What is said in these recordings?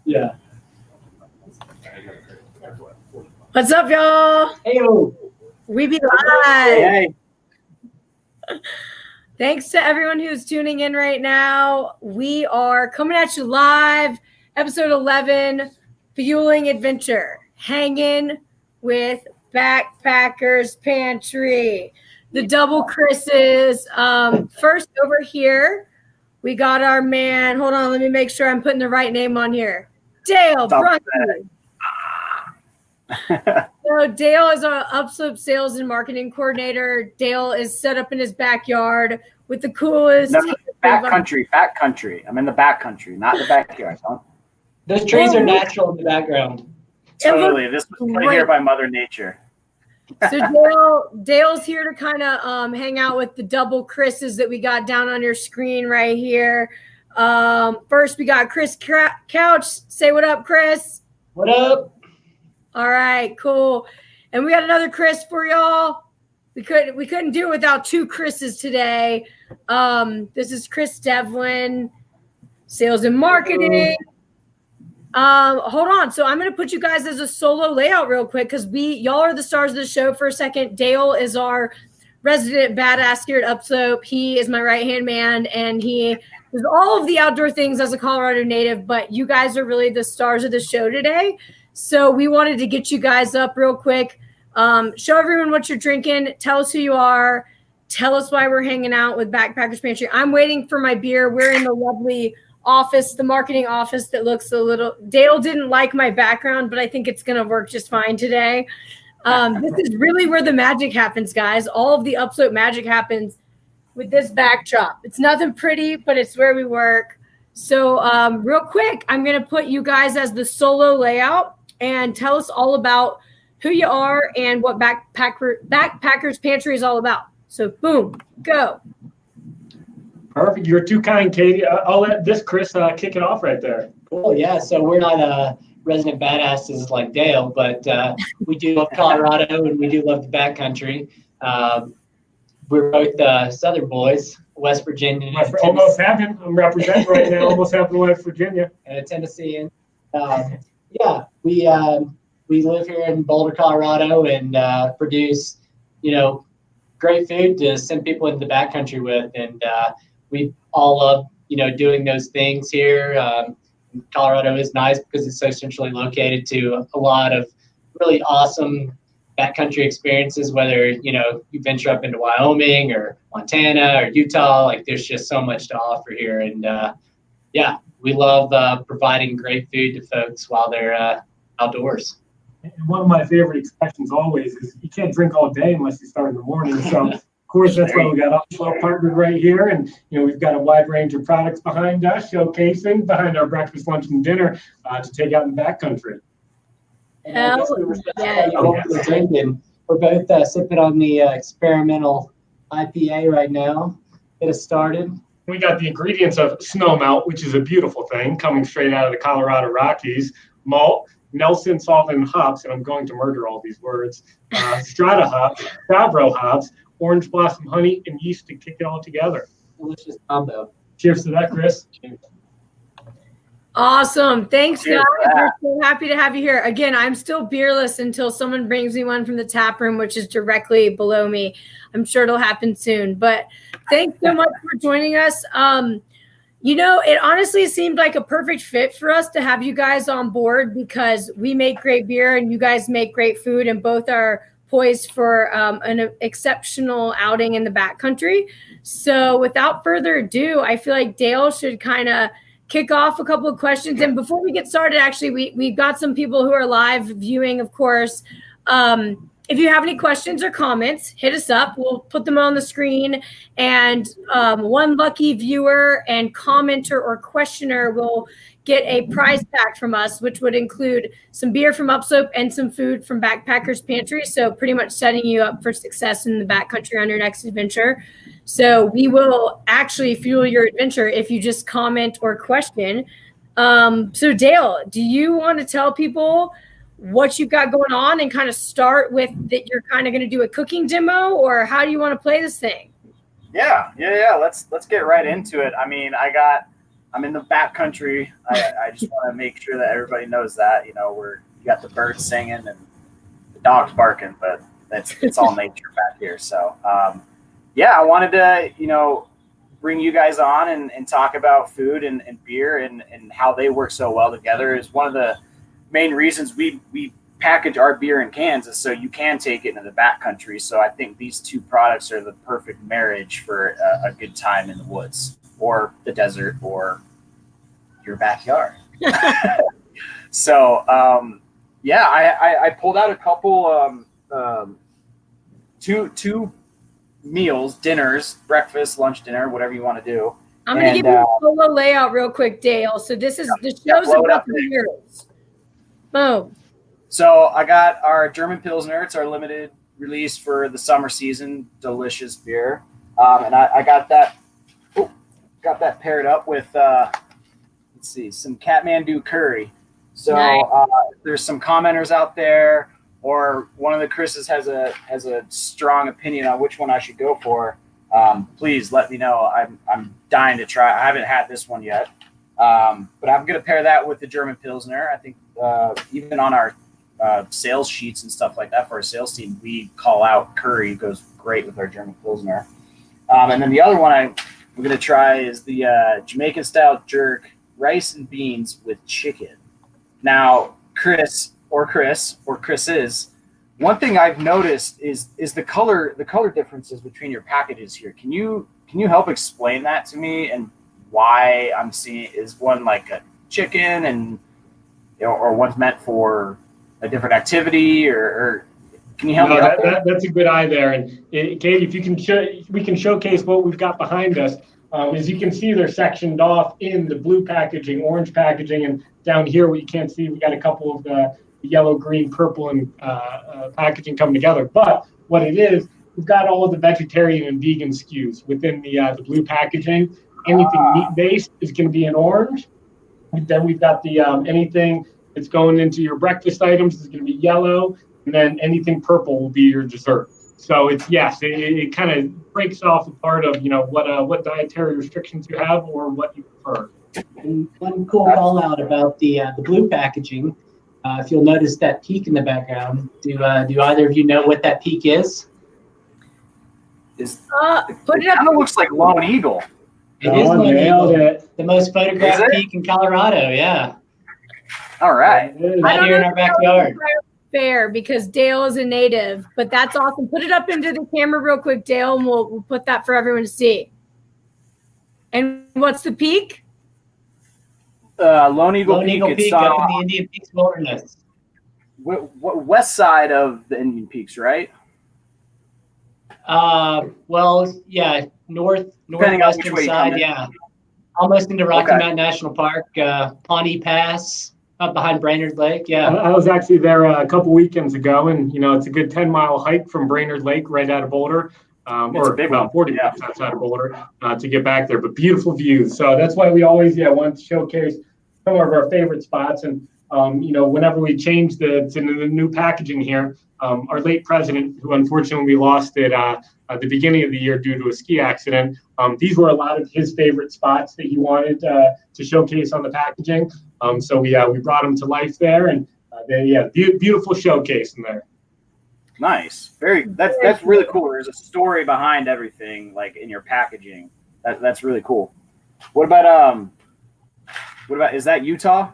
Yeah. What's up, y'all? Hey-o. We be live. Hey. Thanks to everyone who's tuning in right now. We are coming at you live, episode 11, Fueling Adventure, Hangin with Backpackers Pantry. The double Chris's. First over here, we got our man. Hold on, let me make sure I'm putting the right name on here. Dale Brunson. So Dale is our Upslope sales and marketing coordinator. Dale is set up in his backyard with the coolest. No, backcountry. I'm in the backcountry, not the backyard. Those trees are natural in the background. Totally. This was put here by Mother Nature. So Dale's here to kind of hang out with the double Chris's that we got down on your screen right here. First, we got Chris Couch. Say what up, Chris. What up? All right, cool. And we got another Chris for y'all. We couldn't do it without two Chris's today. This is Chris Devlin, sales and marketing. Hold on. So I'm going to put you guys as a solo layout real quick because y'all are the stars of the show for a second. Dale is our resident badass here at Upslope. He is my right-hand man, and he does all of the outdoor things as a Colorado native, but you guys are really the stars of the show today. So we wanted to get you guys up real quick, show everyone what you're drinking, tell us who you are, tell us why we're hanging out with Backpackers Pantry. I'm waiting for my beer. We're in the lovely office, the marketing office that looks a little – Dale didn't like my background, but I think it's going to work just fine today. This is really where the magic happens, guys. All of the Upslope magic happens with this backdrop. It's nothing pretty, but it's where we work. So real quick, I'm going to put you guys as the solo layout and tell us all about who you are and what Backpackers Pantry is all about. So boom, go. Perfect. You're too kind, Katie. I'll let this Chris kick it off right there. Cool. Yeah. So we're not resident badasses like Dale, but we do love Colorado and we do love the backcountry. We're both Southern boys, West Virginia. Almost happened. I'm representing right now. Almost happened in West Virginia. And a Tennessean. Yeah, we live here in Boulder, Colorado, and produce, great food to send people into the backcountry with, and we all love, doing those things here. Colorado is nice because it's so centrally located to a lot of really awesome backcountry experiences. Whether you venture up into Wyoming or Montana or Utah, like there's just so much to offer here, and we love providing great food to folks while they're outdoors. And one of my favorite expressions always is you can't drink all day unless you start in the morning. So, of course, that's why we got Upslope partnered right here. And, we've got a wide range of products behind us, showcasing behind our breakfast, lunch, and dinner to take out in the backcountry. And we're both sipping on the experimental IPA right now. Get us started. We got the ingredients of snowmelt, which is a beautiful thing, coming straight out of the Colorado Rockies, malt, Nelson salt and hops, and I'm going to murder all these words, strata hops, Fabro hops, orange blossom honey, and yeast to kick it all together. Delicious combo. Cheers to that, Chris. Cheers. Awesome. Thanks, guys. We're so happy to have you here. Again, I'm still beerless until someone brings me one from the tap room, which is directly below me. I'm sure it'll happen soon. But thanks so much for joining us. It honestly seemed like a perfect fit for us to have you guys on board because we make great beer and you guys make great food, and both are poised for an exceptional outing in the backcountry. So without further ado, I feel like Dale should kind of kick off a couple of questions. And before we get started, actually, we've got some people who are live viewing, of course. If you have any questions or comments, hit us up. We'll put them on the screen. And one lucky viewer and commenter or questioner will get a prize pack from us, which would include some beer from Upslope and some food from Backpackers Pantry. So pretty much setting you up for success in the backcountry on your next adventure. So we will actually fuel your adventure if you just comment or question. So Dale, do you want to tell people what you've got going on and kind of start with that you're kind of going to do a cooking demo, or how do you want to play this thing? Yeah. Let's get right into it. I mean, I got I'm in the backcountry. I just want to make sure that everybody knows that, you got the birds singing and the dogs barking, but it's all nature back here. So, I wanted to, bring you guys on and talk about food and beer and how they work so well together. Is one of the main reasons we package our beer in cans is so you can take it into the backcountry. So I think these two products are the perfect marriage for a good time in the woods or the desert or your backyard. So, I pulled out a couple, two meals, dinners, breakfast, lunch, dinner, whatever you want to do. I'm going to give you a solo layout real quick, Dale. So the show's about the beers. Boom. So I got our German Pilsner. It's our limited release for the summer season. Delicious beer. And I got that paired up with, some Kathmandu curry. So nice. There's some commenters out there, or one of the Chris's has a strong opinion on which one I should go for. Please let me know. I'm dying to try. I haven't had this one yet, but I'm going to pair that with the German Pilsner. I think even on our sales sheets and stuff like that for our sales team, we call out curry. It goes great with our German Pilsner. And then the other one I'm going to try is the Jamaican style jerk, rice and beans with chicken. Now, Chris's, one thing I've noticed is the color differences between your packages here. Can you help explain that to me, and why I'm seeing is one like a chicken and or one's meant for a different activity, or can you help me out? That's a good eye there. And Katie, if you can we can showcase what we've got behind us. As you can see, they're sectioned off in the blue packaging, orange packaging, and down here what you can't see, we got a couple of the yellow, green, purple, and packaging coming together. But what it is, we've got all of the vegetarian and vegan SKUs within the blue packaging. Anything meat-based is going to be in orange. Then we've got the anything that's going into your breakfast items is going to be yellow, and then anything purple will be your dessert. So it kind of breaks off a part of what dietary restrictions you have or what you prefer. And one cool call out about the blue packaging. If you'll notice that peak in the background, do either of you know what that peak is? Put it up. Kind of looks like Lone Eagle. It is Lone Eagle, the most photographed peak in Colorado. Yeah. All right. Right here in our backyard. Fair, because Dale is a native, but that's awesome. Put it up into the camera real quick, Dale, and we'll put that for everyone to see. And what's the peak? Lone Eagle Peak up in the Indian Peaks Wilderness. West side of the Indian Peaks, right? Northwestern side, yeah. Almost into Rocky Mountain National Park, Pawnee Pass, up behind Brainerd Lake, yeah. I was actually there a couple weekends ago, and it's a good 10-mile hike from Brainerd Lake right out of Boulder, or about 40 minutes outside of Boulder to get back there. But beautiful views, so that's why we always want to showcase some of our favorite spots. And whenever we change to the new packaging here, our late president, who unfortunately we lost at the beginning of the year due to a ski accident, these were a lot of his favorite spots that he wanted to showcase on the packaging. So we brought them to life there, and beautiful showcase in there. Nice, that's really cool. There's a story behind everything, like in your packaging. That's really cool. What about is that Utah?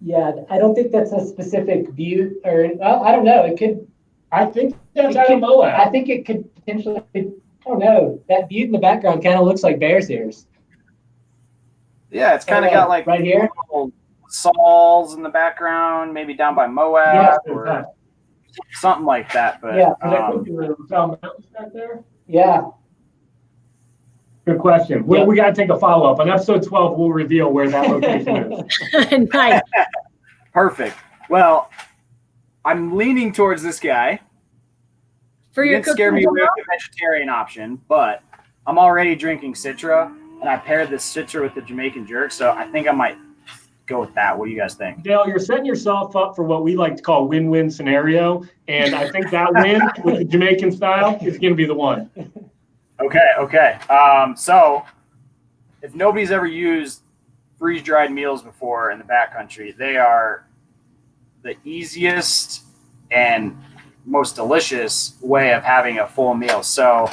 Yeah, I don't think that's a specific view, or I don't know. It could. I think that's out of Moab. I think it could potentially. I don't know. That view in the background kind of looks like bear's ears. Yeah, it's kind of got like right here, Sauls in the background, maybe down by Moab or something like that. But mountains back there. Yeah. Good question. We got to take a follow-up. On episode 12, we'll reveal where that location is. Nice. Perfect. Well, I'm leaning towards this guy. For your didn't scare me with the vegetarian option, but I'm already drinking Citra, and I paired this Citra with the Jamaican jerk, so I think I might go with that. What do you guys think? Dale, you're setting yourself up for what we like to call win-win scenario, and I think that win with the Jamaican style is going to be the one. Okay. So if nobody's ever used freeze-dried meals before in the backcountry, they are the easiest and most delicious way of having a full meal. So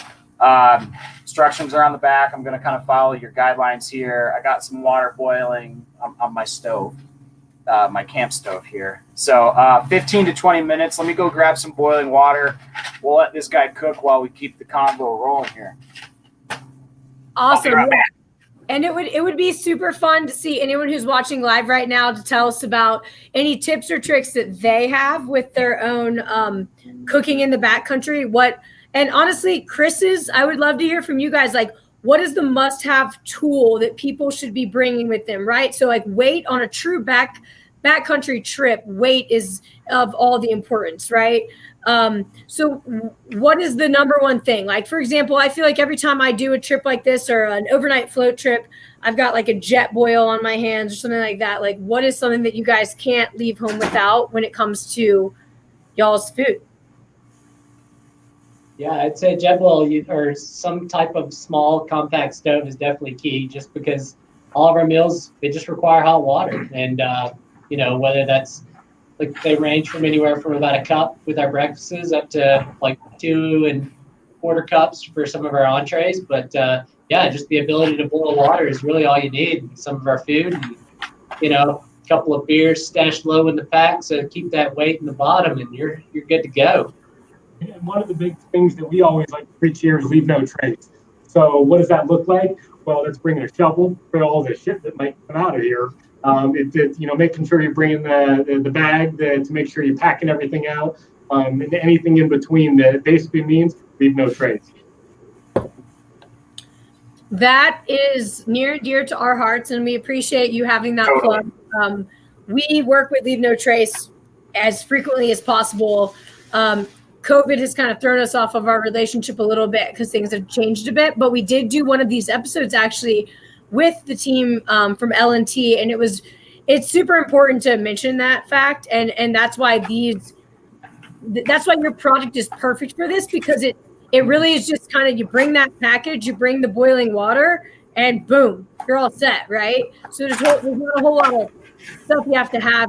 instructions are on the back. I'm going to kind of follow your guidelines here. I got some water boiling on my stove, my camp stove here. So 15 to 20 minutes. Let me go grab some boiling water. We'll let this guy cook while we keep the convo rolling here. Awesome. And it would be super fun to see anyone who's watching live right now to tell us about any tips or tricks that they have with their own cooking in the backcountry. And honestly, Chris's, I would love to hear from you guys. Like, what is the must-have tool that people should be bringing with them, right? So like weight on a true backcountry trip, weight is of all the importance, right? So what is the number one thing? Like, for example, I feel like every time I do a trip like this or an overnight float trip, I've got like a jet boil on my hands or something like that. Like, what is something that you guys can't leave home without when it comes to y'all's food? Yeah, I'd say jet boil or some type of small compact stove is definitely key, just because all of our meals, they just require hot water. And, whether that's, like, they range from anywhere from about a cup with our breakfasts up to like 2 1/4 cups for some of our entrees. But just the ability to boil water is really all you need in some of our food. And, a couple of beers stashed low in the pack, so keep that weight in the bottom, and you're good to go. And one of the big things that we always like to preach here is leave no trace. So what does that look like? Well, let's bring a shovel for all the shit that might come out of here. Making sure you're bringing the bag to make sure you're packing everything out, and anything in between that basically means leave no trace. That is near and dear to our hearts, and we appreciate you having that plug. We work with Leave No Trace as frequently as possible. COVID has kind of thrown us off of our relationship a little bit because things have changed a bit, but we did do one of these episodes actually with the team from L&T, and it's super important to mention that fact, and that's why your product is perfect for this, because it really is just kind of, you bring that package, you bring the boiling water, and boom, you're all set, right? So there's not a whole lot of stuff you have to have.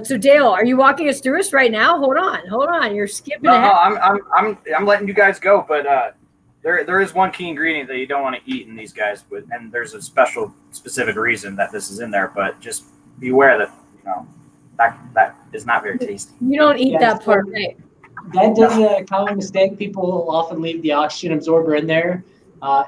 So Dale, are you walking us through us right now? Hold on, you're skipping ahead. I'm letting you guys go, but there is one key ingredient that you don't want to eat in these guys, and there's a specific reason that this is in there, but just beware that that is not very tasty. You don't eat that part, right? That is a common mistake. People often leave the oxygen absorber in there.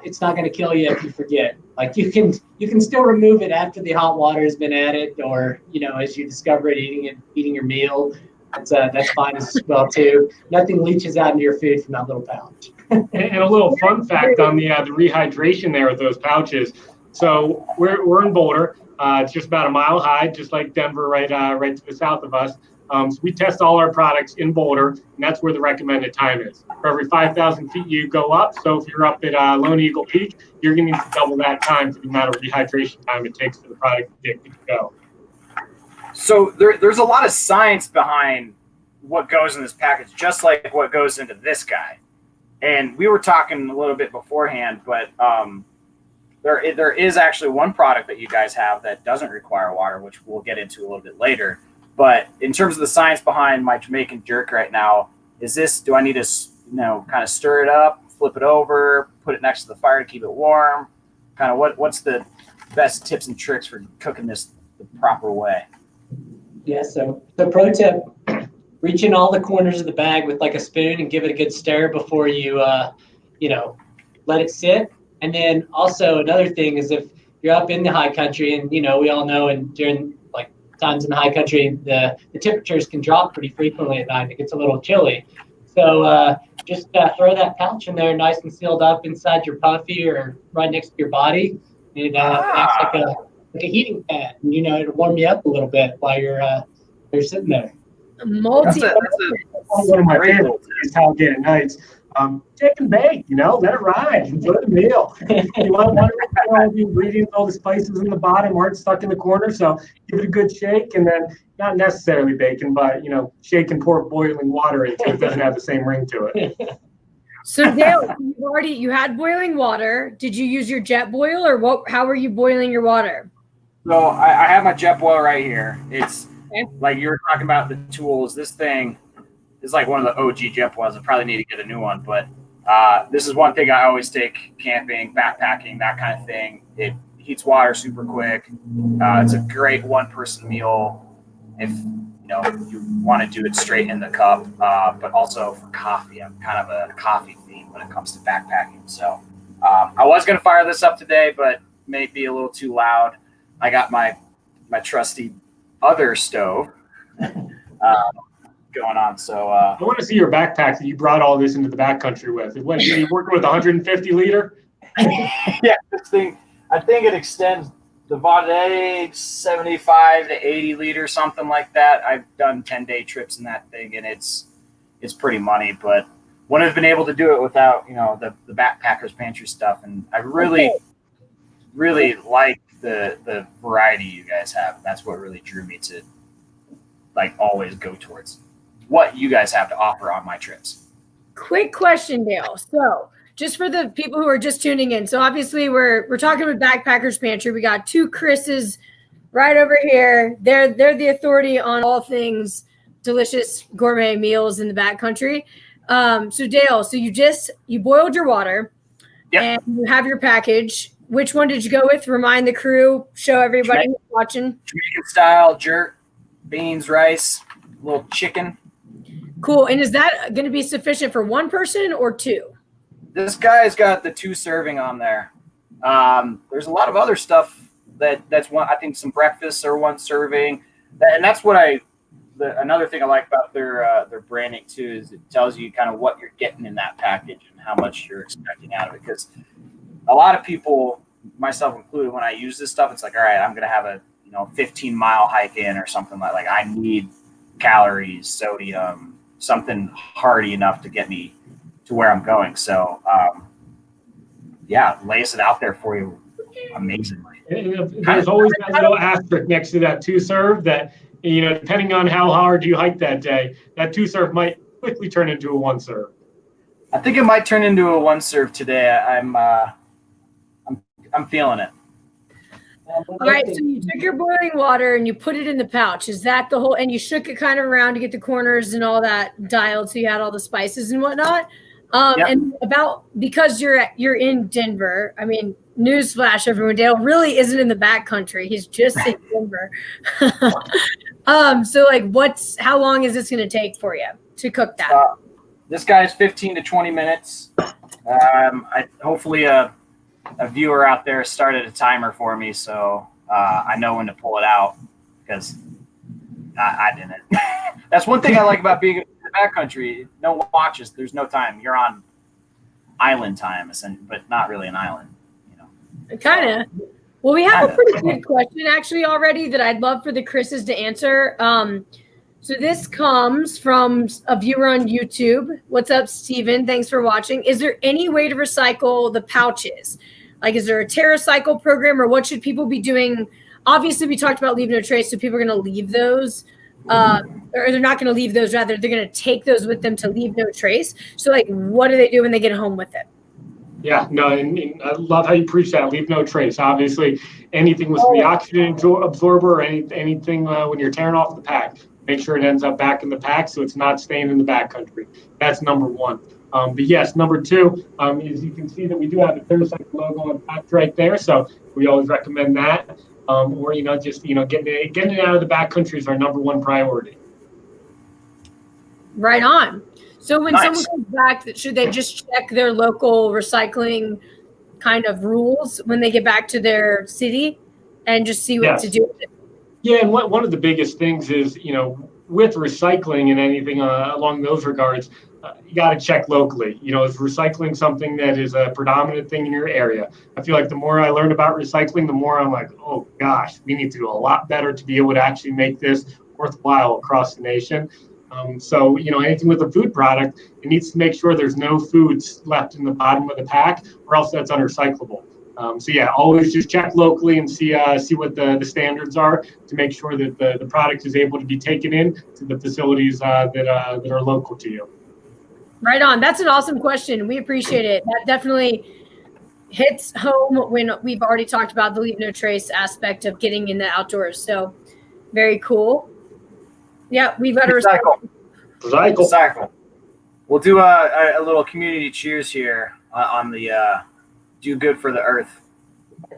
It's not going to kill you if you forget. Like, you can still remove it after the hot water has been added, or as you discover it eating your meal. That's fine as well too. Nothing leaches out into your food from that little pouch. And a little fun fact on the rehydration there of those pouches. So we're in Boulder. It's just about a mile high, just like Denver, right to the south of us. So we test all our products in Boulder, and that's where the recommended time is. For every 5,000 feet you go up, so if you're up at Lone Eagle Peak, you're going to need to double that time for the amount of rehydration time it takes for the product to get good to go. So there's a lot of science behind what goes in this package, just like what goes into this guy. And we were talking a little bit beforehand, but there is actually one product that you guys have that doesn't require water, which we'll get into a little bit later. But in terms of the science behind my Jamaican jerk right now, do I need to, kind of stir it up, flip it over, put it next to the fire to keep it warm? Kind of what's the best tips and tricks for cooking this the proper way? Yeah, so the pro tip, reach in all the corners of the bag with like a spoon and give it a good stir before you, let it sit. And then also another thing is, if you're up in the high country, and, we all know, and during like times in the high country, the temperatures can drop pretty frequently at night. It gets a little chilly. So just throw that pouch in there nice and sealed up inside your puffy or right next to your body. It acts like a heating pad, and it'll warm you up a little bit while you're sitting there. One of my favorites is tailgate at nights. Take and bake, let it ride, enjoy the meal. You want to make sure all the ingredients, all the spices in the bottom aren't stuck in the corner, so give it a good shake, and then not necessarily bacon, but shake and pour boiling water into it. It doesn't have the same ring to it. So Dale, you had boiling water. Did you use your jet boil, or what? How were you boiling your water? So I have my jet boil right here. It's Okay. like you were talking about the tools. This thing is like one of the OG jet boils. I probably need to get a new one, but this is one thing I always take camping, backpacking, that kind of thing. It heats water super quick. It's a great one-person meal if you want to do it straight in the cup, but also for coffee. I'm kind of a coffee fiend when it comes to backpacking. So I was going to fire this up today, but may be a little too loud. I got my trusty other stove going on. So I want to see your backpack that you brought all this into the backcountry with. What, you working with 150 liter? yeah, this thing, I think it extends the Vaude 75 to 80 liters, something like that. I've done 10-day trips in that thing, and it's pretty money, but wouldn't have been able to do it without the backpackers pantry stuff. And I really like the variety you guys have. That's what really drew me to like always go towards what you guys have to offer on my trips. Quick question, Dale. So just for the people who are just tuning in. So obviously we're talking with Backpackers Pantry. We got two Chris's right over here. They're the authority on all things delicious gourmet meals in the backcountry. So Dale, so you boiled your water. Yep. And you have your package. Which one did you go with? Remind the crew, show everybody who's watching. Jamaican style jerk, beans, rice, a little chicken. Cool. And is that going to be sufficient for one person or two? This guy's got the 2 serving on there. There's a lot of other stuff that's one. I think some breakfasts are 1 serving, and that's what another thing I like about their branding too is it tells you kind of what you're getting in that package and how much you're expecting out of it. Because a lot of people, myself included, when I use this stuff, it's like, all right, I'm going to have a 15-mile hike in or something like I need calories, sodium, something hearty enough to get me to where I'm going. So lays it out there for you amazingly. There's always that little asterisk next to that 2 serve that, depending on how hard you hike that day, that 2 serve might quickly turn into a 1 serve. I think it might turn into a 1 serve today. I'm feeling it. All right, so you took your boiling water and you put it in the pouch. Is that the whole? And you shook it kind of around to get the corners and all that dialed, so you had all the spices and whatnot. Yep. And because you're in Denver. I mean, newsflash, everyone, Dale really isn't in the backcountry. He's just in Denver. So how long is this going to take for you to cook that? This guy's 15 to 20 minutes. Hopefully a viewer out there started a timer for me, so I know when to pull it out because I didn't. That's one thing I like about being in the backcountry. No watches. There's no time. You're on island time, but not really an island. Kind of. Well, we have a pretty good question actually already that I'd love for the Chris's to answer. So this comes from a viewer on YouTube. What's up, Steven? Thanks for watching. Is there any way to recycle the pouches? Like, is there a TerraCycle program, or what should people be doing? Obviously, we talked about leave no trace, so people are going to leave those, or they're not going to leave those. Rather, they're going to take those with them to leave no trace. So, what do they do when they get home with it? Yeah, no, and I love how you preach that. Leave no trace. Obviously, anything with the oxygen absorber or anything when you're tearing off the pack, make sure it ends up back in the pack so it's not staying in the backcountry. That's number 1. But yes, number 2 is you can see that we do have the TerraCycle logo on the pack right there. So we always recommend that. Or just getting it out of the backcountry is our number 1 priority. Right on. So when someone comes back, should they just check their local recycling kind of rules when they get back to their city and just see what to do with it? Yeah, and one of the biggest things is, with recycling and anything along those regards, you got to check locally. Is recycling something that is a predominant thing in your area? I feel like the more I learn about recycling, the more I'm like, oh gosh, we need to do a lot better to be able to actually make this worthwhile across the nation. So, anything with a food product, it needs to make sure there's no foods left in the bottom of the pack, or else that's unrecyclable. Always just check locally and see what the standards are to make sure that the product is able to be taken in to the facilities that are local to you. Right on. That's an awesome question. We appreciate it. That definitely hits home when we've already talked about the leave no trace aspect of getting in the outdoors. So very cool. Yeah, we've got to recycle. We'll do a little community cheers here on the do good for the earth.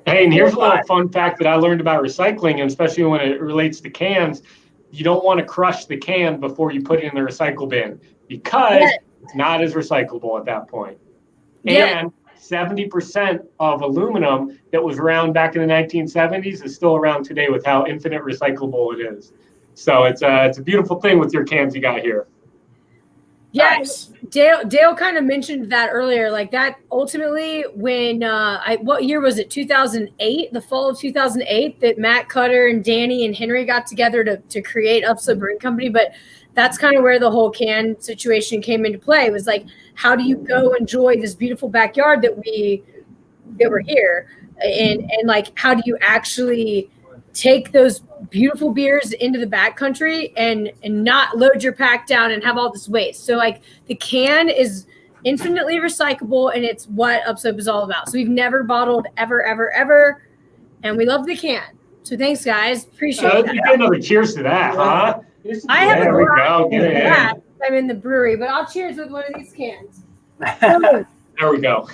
Hey, and here's a little fun fact that I learned about recycling, and especially when it relates to cans. You don't want to crush the can before you put it in the recycle bin because it's not as recyclable at that point. And 70% of aluminum that was around back in the 1970s is still around today with how infinite recyclable it is. So it's a beautiful thing with your cans you got here. Yeah, nice. Dale kind of mentioned that earlier. Like that ultimately when what year was it? 2008, the fall of 2008, that Matt Cutter and Danny and Henry got together to create Upslope Brewing Company. But that's kind of where the whole can situation came into play. It was like, how do you go enjoy this beautiful backyard that we're here, and like how do you actually take those beautiful beers into the backcountry and not load your pack down and have all this waste. So like the can is infinitely recyclable, and it's what Upslope is all about. So we've never bottled ever, and we love the can. So thanks, guys. Appreciate it. Get another cheers to that, huh? I have there we go. I'm in the brewery, but I'll cheers with one of these cans. There we go.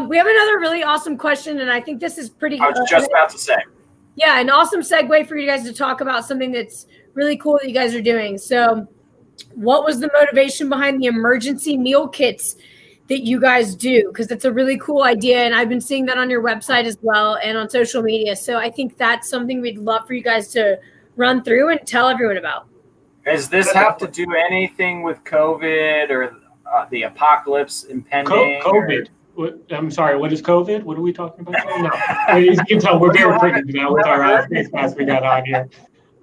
We have another really awesome question, and I think this is pretty. I was just about to say. Yeah, an awesome segue for you guys to talk about something that's really cool that you guys are doing. So, what was the motivation behind the emergency meal kits that you guys do? Because it's a really cool idea, and I've been seeing that on your website as well and on social media. So, I think that's something we'd love for you guys to run through and tell everyone about. Does this have to do anything with COVID or the apocalypse impending? COVID. I'm sorry, what is COVID? What are we talking about? No, as you can tell, we're very privy to that with our face mask we got on here.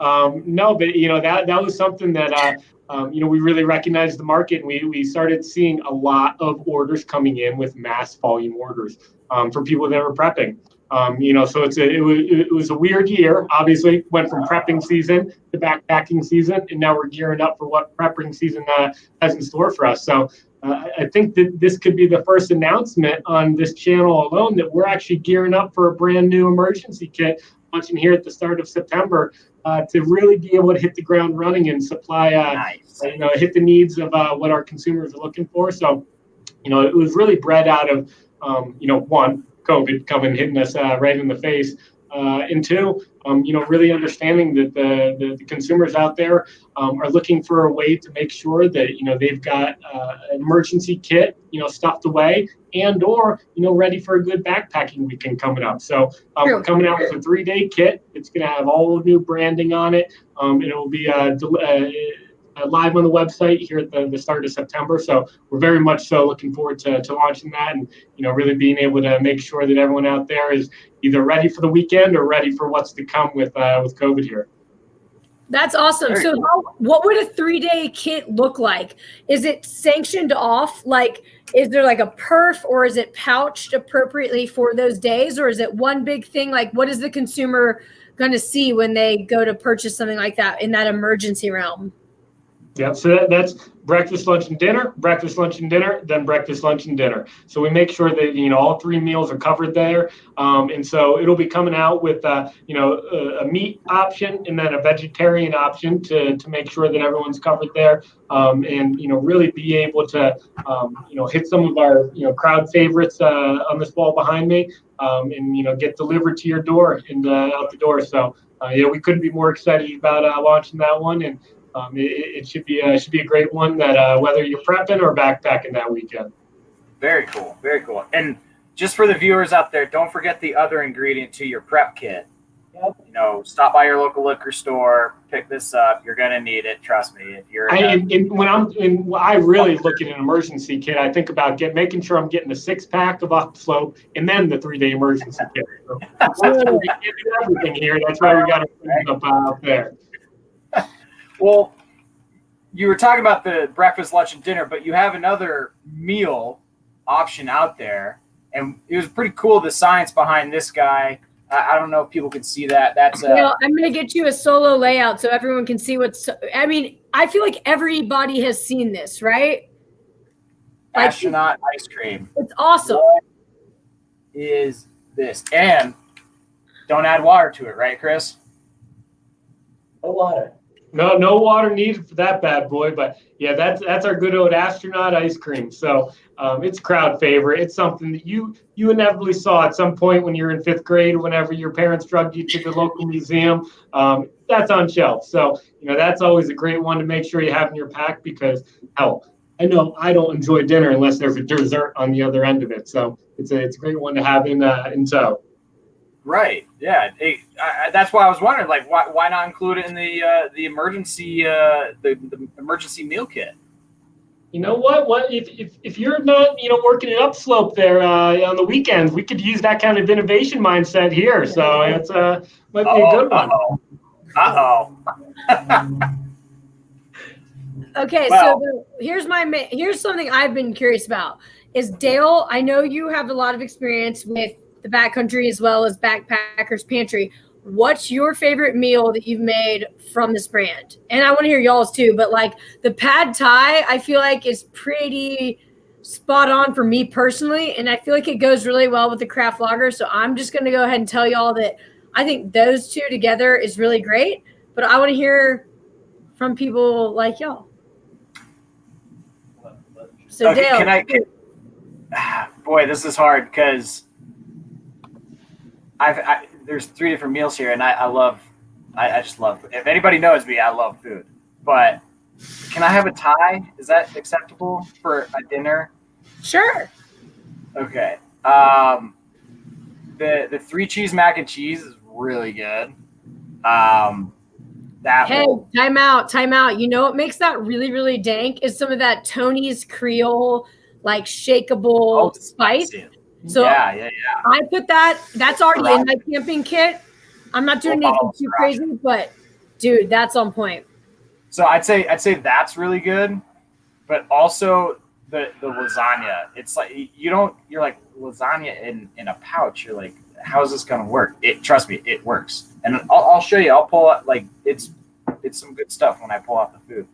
No, but that was something that we really recognized the market, and we started seeing a lot of orders coming in with mass volume orders for people that were prepping. So it was a weird year. Obviously, went from prepping season to backpacking season, and now we're gearing up for what prepping season has in store for us. So I think that this could be the first announcement on this channel alone that we're actually gearing up for a brand new emergency kit launching here at the start of September to really be able to hit the ground running and supply, hit the needs of what our consumers are looking for. So, it was really bred out of, one, COVID coming hitting us right in the face, and two, really understanding that the consumers out there are looking for a way to make sure that they've got an emergency kit stuffed away and or ready for a good backpacking weekend coming up. So we're coming out with a 3-day kit. It's going to have all new branding on it. And it will be live on the website here at the start of September. So we're very much so looking forward to launching that and, really being able to make sure that everyone out there is either ready for the weekend or ready for what's to come with COVID here. That's awesome. So what would a 3-day kit look like? Is it sanctioned off? Like, is there like a perf, or is it pouched appropriately for those days? Or is it one big thing? Like, what is the consumer going to see when they go to purchase something like that in that emergency realm? Yeah, so that's breakfast, lunch, and dinner, breakfast, lunch, and dinner, then breakfast, lunch, and dinner. So we make sure that, all 3 meals are covered there. And so it'll be coming out with, a meat option and then a vegetarian option to make sure that everyone's covered there. And, really be able to, hit some of our, crowd favorites on this wall behind me and, get delivered to your door and out the door. So, we couldn't be more excited about launching that one. And it should be a great one that whether you're prepping or backpacking that weekend. Very cool, very cool. And just for the viewers out there, don't forget the other ingredient to your prep kit. Yep. Stop by your local liquor store, pick this up. You're gonna need it. Trust me. If you're I really look at an emergency kit. I think about making sure I'm getting the 6-pack of Upslope and then the 3-day emergency kit. So that's why we can't do everything here. That's why we got to put it up there. Well, you were talking about the breakfast, lunch, and dinner, but you have another meal option out there, and it was pretty cool, the science behind this guy. I don't know if people can see that. That's Well, I'm going to get you a solo layout so everyone can see what's. I mean, I feel like everybody has seen this, right? Like, astronaut ice cream. it's awesome. What is this? And don't add water to it, right, Chris? No water. No water needed for that bad boy, but yeah, that's our good old astronaut ice cream. So it's a crowd favorite. It's something that you inevitably saw at some point when you were in 5th grade, whenever your parents drugged you to the local museum. That's on shelf. So that's always a great one to make sure you have in your pack, because hell, I know I don't enjoy dinner unless there's a dessert on the other end of it. So it's a great one to have in tow. Right. Yeah. That's why I was wondering, like, why not include it in the emergency the emergency meal kit? You know what? If you're not working at Upslope there on the weekends, we could use that kind of innovation mindset here. So it's might be a good one. Okay, Well, so here's something I've been curious about. Is Dale? I know you have a lot of experience with the backcountry as well as Backpackers Pantry. What's your favorite meal that you've made from this brand? And I want to hear y'all's too, but like the pad thai, I feel like is pretty spot on for me personally. And I feel like it goes really well with the craft lager. So I'm just going to go ahead and tell y'all that I think those two together is really great, but I want to hear from people like y'all. So okay, Dale. Boy, this is hard because there's 3 different meals here, and I just love. If anybody knows me, I love food. But can I have a Thai? Is that acceptable for a dinner? Sure. Okay. The 3 cheese mac and cheese is really good. Time out. You know what makes that really, really dank is some of that Tony's Creole, like shakeable spice. So yeah. I put that's already in my camping kit. I'm not doing anything too crazy, but dude, that's on point. So I'd say that's really good, but also the lasagna. It's like you're like lasagna in a pouch. You're like, how is this gonna work? Trust me, it works. And I'll show you. I'll pull out, like, it's some good stuff when I pull out the food.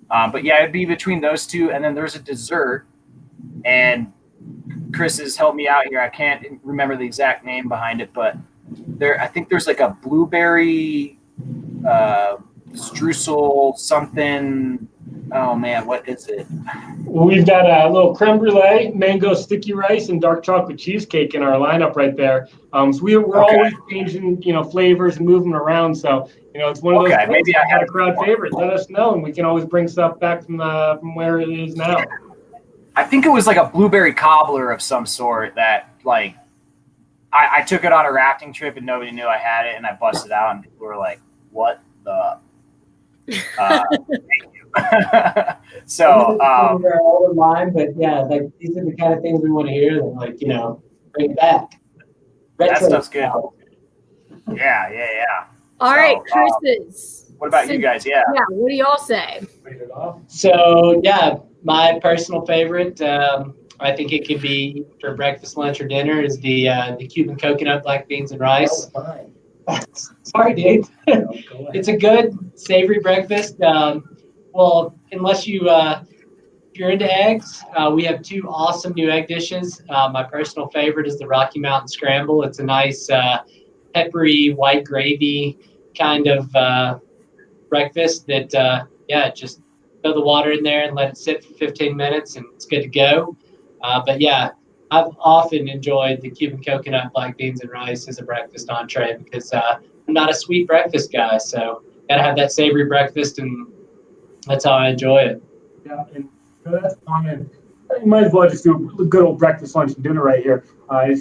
But yeah, it'd be between those two, and then there's a dessert, and Chris has helped me out here. I can't remember the exact name behind it, but I think there's like a blueberry streusel something. Oh man, what is it? Well, we've got a little creme brulee, mango sticky rice, and dark chocolate cheesecake in our lineup right there. So we're always changing, flavors and moving around. So it's one of those. Maybe I had a crowd favorite. Let us know, and we can always bring stuff back from where it is now. I think it was like a blueberry cobbler of some sort that, like, I took it on a rafting trip and nobody knew I had it, and I busted out, and people were like, "What the?" Thank you. So they're all in line, but yeah, like these are the kind of things we want to hear. That, like, bring it back. That stuff's good. Yeah. All right, Chris's. What about you guys? Yeah. Yeah. What do y'all say? So yeah, my personal favorite, I think it could be for breakfast, lunch, or dinner, is the Cuban coconut black beans and rice. Sorry, dude. It's a good savory breakfast. Well, unless if you're into eggs, we have 2 awesome new egg dishes. My personal favorite is the Rocky Mountain Scramble. It's a nice peppery white gravy kind of breakfast that just throw the water in there and let it sit for 15 minutes and it's good to go. But yeah, I've often enjoyed the Cuban coconut black beans and rice as a breakfast entree because I'm not a sweet breakfast guy, so gotta have that savory breakfast, and that's how I enjoy it. Yeah, and that's fine. And you might as well just do a good old breakfast, lunch, and dinner right here.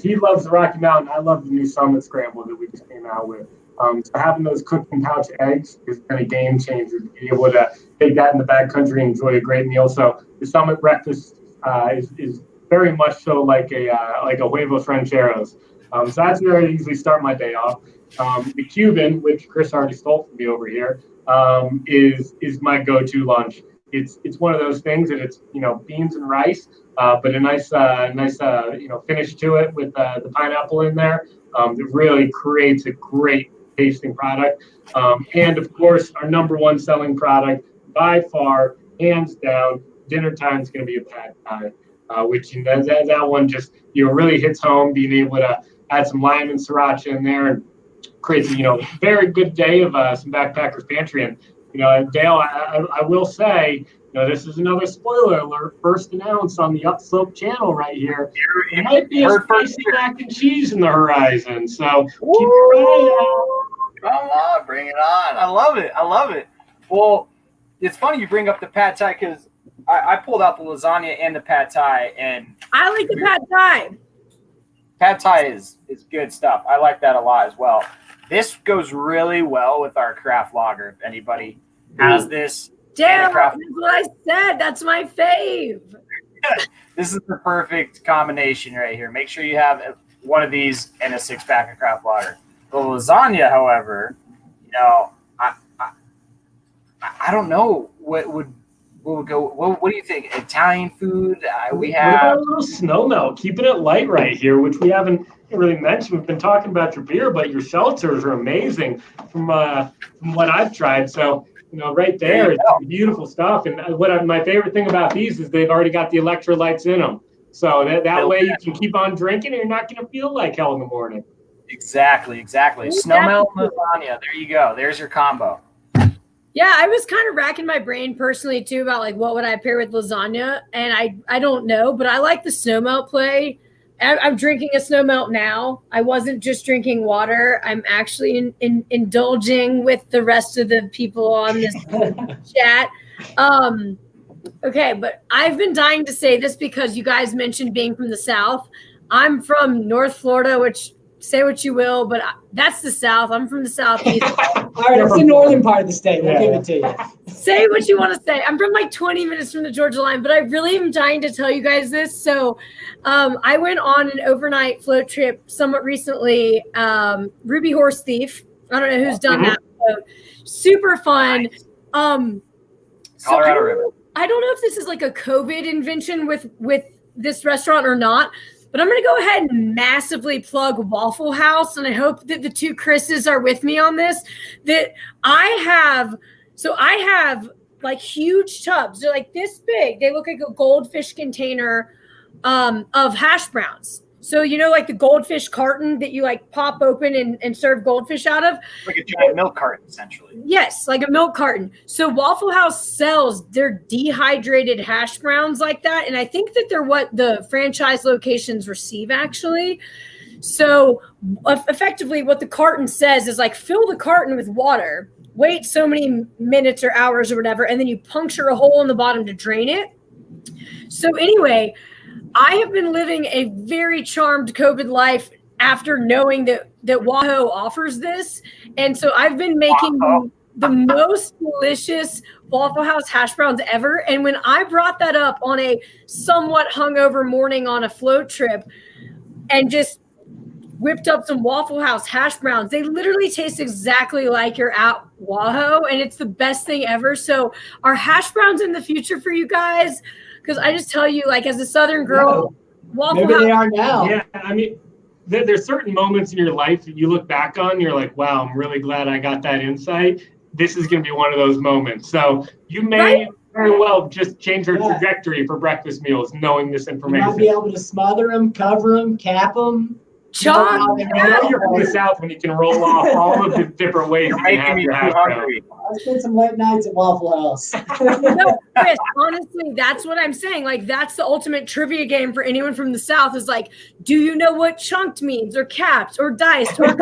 He loves the Rocky Mountain. I love the new Summit Scramble that we just came out with. So having those cooked in pouch eggs is been a game changer to be able to take that in the backcountry and enjoy a great meal. So the Summit breakfast is very much so like a huevos rancheros. So that's where I usually start my day off. The Cuban, which Chris already stole from me over here, is my go-to lunch. it's one of those things that it's, beans and rice, but a nice finish to it with the pineapple in there. It really creates a great tasting product. And of course, our number one selling product by far, hands down, dinner time is going to be a pad thai, which that one just really hits home. Being able to add some lime and sriracha in there and creates a very good day of some Backpackers Pantry. And Dale, I will say, this is another spoiler alert, first announced on the Upslope channel right here. There might be a spicy mac and cheese in the horizon, so keep your eye out. Come on, bring it on. I love it. Well, it's funny you bring up the pad thai because I pulled out the lasagna and the pad thai, and I like the pad thai. Pad thai is good stuff. I like that a lot as well. This goes really well with our craft lager. If anybody has this, damn, that's what I said. That's my fave. This is the perfect combination right here. Make sure you have one of these and a 6-pack of craft lager. The lasagna, however, I don't know what would go. What do you think? Italian food? We have a little snow melt, keeping it light right here, which we haven't really mentioned. We've been talking about your beer, but your seltzers are amazing from what I've tried. So right there, it's beautiful stuff. And my favorite thing about these is they've already got the electrolytes in them, so that way you can keep on drinking, and you're not going to feel like hell in the morning. Exactly. Snow melt and lasagna. There you go. There's your combo. Yeah, I was kind of racking my brain personally too about like what would I pair with lasagna, and I don't know, but I like the snow melt play. I'm drinking a snow melt now. I wasn't just drinking water. I'm actually indulging with the rest of the people on this chat. Okay, but I've been dying to say this because you guys mentioned being from the South. I'm from North Florida, which say what you will, but that's the South. I'm from the Southeast. All right, it's the northern part of the state. We'll give it to you. Say what you want to say. I'm from like 20 minutes from the Georgia line, but I really am dying to tell you guys this. So I went on an overnight float trip somewhat recently, Ruby Horse Thief. I don't know who's done that. So, super fun. So I don't know if this is like a COVID invention with this restaurant or not, but I'm going to go ahead and massively plug Waffle House, and I hope that the two Chris's are with me on this. That I have like huge tubs. They're like this big. They look like a goldfish container of hash browns. So, like the goldfish carton that you like pop open and serve goldfish out of. Like a giant milk carton, essentially. Yes, like a milk carton. So Waffle House sells their dehydrated hash browns like that. And I think that they're what the franchise locations receive, actually. So effectively what the carton says is like fill the carton with water, wait so many minutes or hours or whatever, and then you puncture a hole in the bottom to drain it. So anyway, I have been living a very charmed COVID life after knowing that WUWUtv offers this. And so I've been making the most delicious Waffle House hash browns ever. And when I brought that up on a somewhat hungover morning on a float trip and just whipped up some Waffle House hash browns, they literally taste exactly like you're at WUWUtv, and it's the best thing ever. So are hash browns in the future for you guys? Because I just tell you, like, as a Southern girl, Waffle Maybe House. they are now. Yeah, I mean, there's certain moments in your life that you look back on, you're like, wow, I'm really glad I got that insight. This is going to be one of those moments. So you may very well just change your trajectory for breakfast meals, knowing this information. You might be able to smother them, cover them, cap them. John, you know you're from the South when you can roll off all of the different ways you can have your hash brown. I spent some late nights at Waffle House. No, Chris, honestly, that's what I'm saying. Like, that's the ultimate trivia game for anyone from the South is like, do you know what chunked means or capped or diced or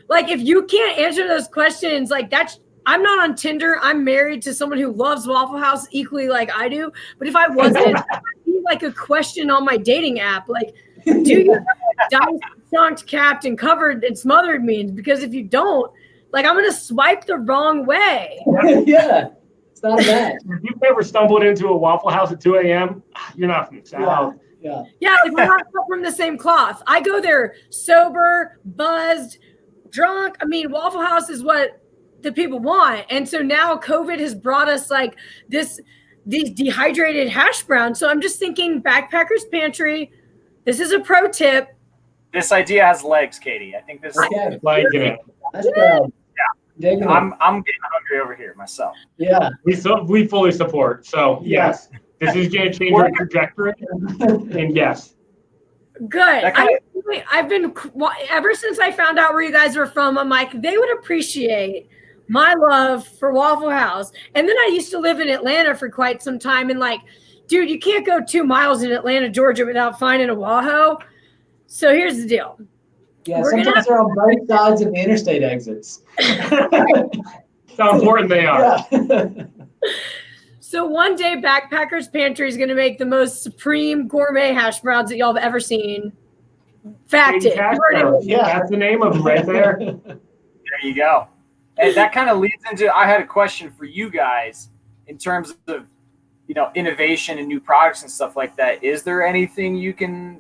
like, if you can't answer those questions, like that's, I'm not on Tinder. I'm married to someone who loves Waffle House equally like I do. But if I wasn't, it'd be like a question on my dating app. Like, do you know what diced, chunked, capped, and covered and smothered means? Because if you don't, like, I'm going to swipe the wrong way. Yeah, it's not bad. If you've ever stumbled into a Waffle House at 2 a.m., you're not from the South. Yeah, like we're not cut from the same cloth. I go there sober, buzzed, drunk. I mean, Waffle House is what the people want. And so now COVID has brought us like these dehydrated hash browns. So I'm just thinking Backpackers Pantry. This is a pro tip. This idea has legs, Katie. I think this Okay. is Like it. Hash brown. Digging it. I'm getting hungry over here myself. Yeah. We fully support. So yes, this is going to change our trajectory. And yes, Good. I've been ever since I found out where you guys are from. I'm like, they would appreciate my love for Waffle House. And then I used to live in Atlanta for quite some time, and like, dude, you can't go 2 miles in Atlanta, Georgia, without finding a Wahoo. So here's the deal. Yeah, sometimes they're on both sides of the interstate exits. how important they are. Yeah. So one day, Backpackers Pantry is going to make the most supreme gourmet hash browns that y'all have ever seen. Fact it. Yeah. That's the name of it right there. There you go. And that kind of leads into, I had a question for you guys in terms of, innovation and new products and stuff like that. Is there anything you can,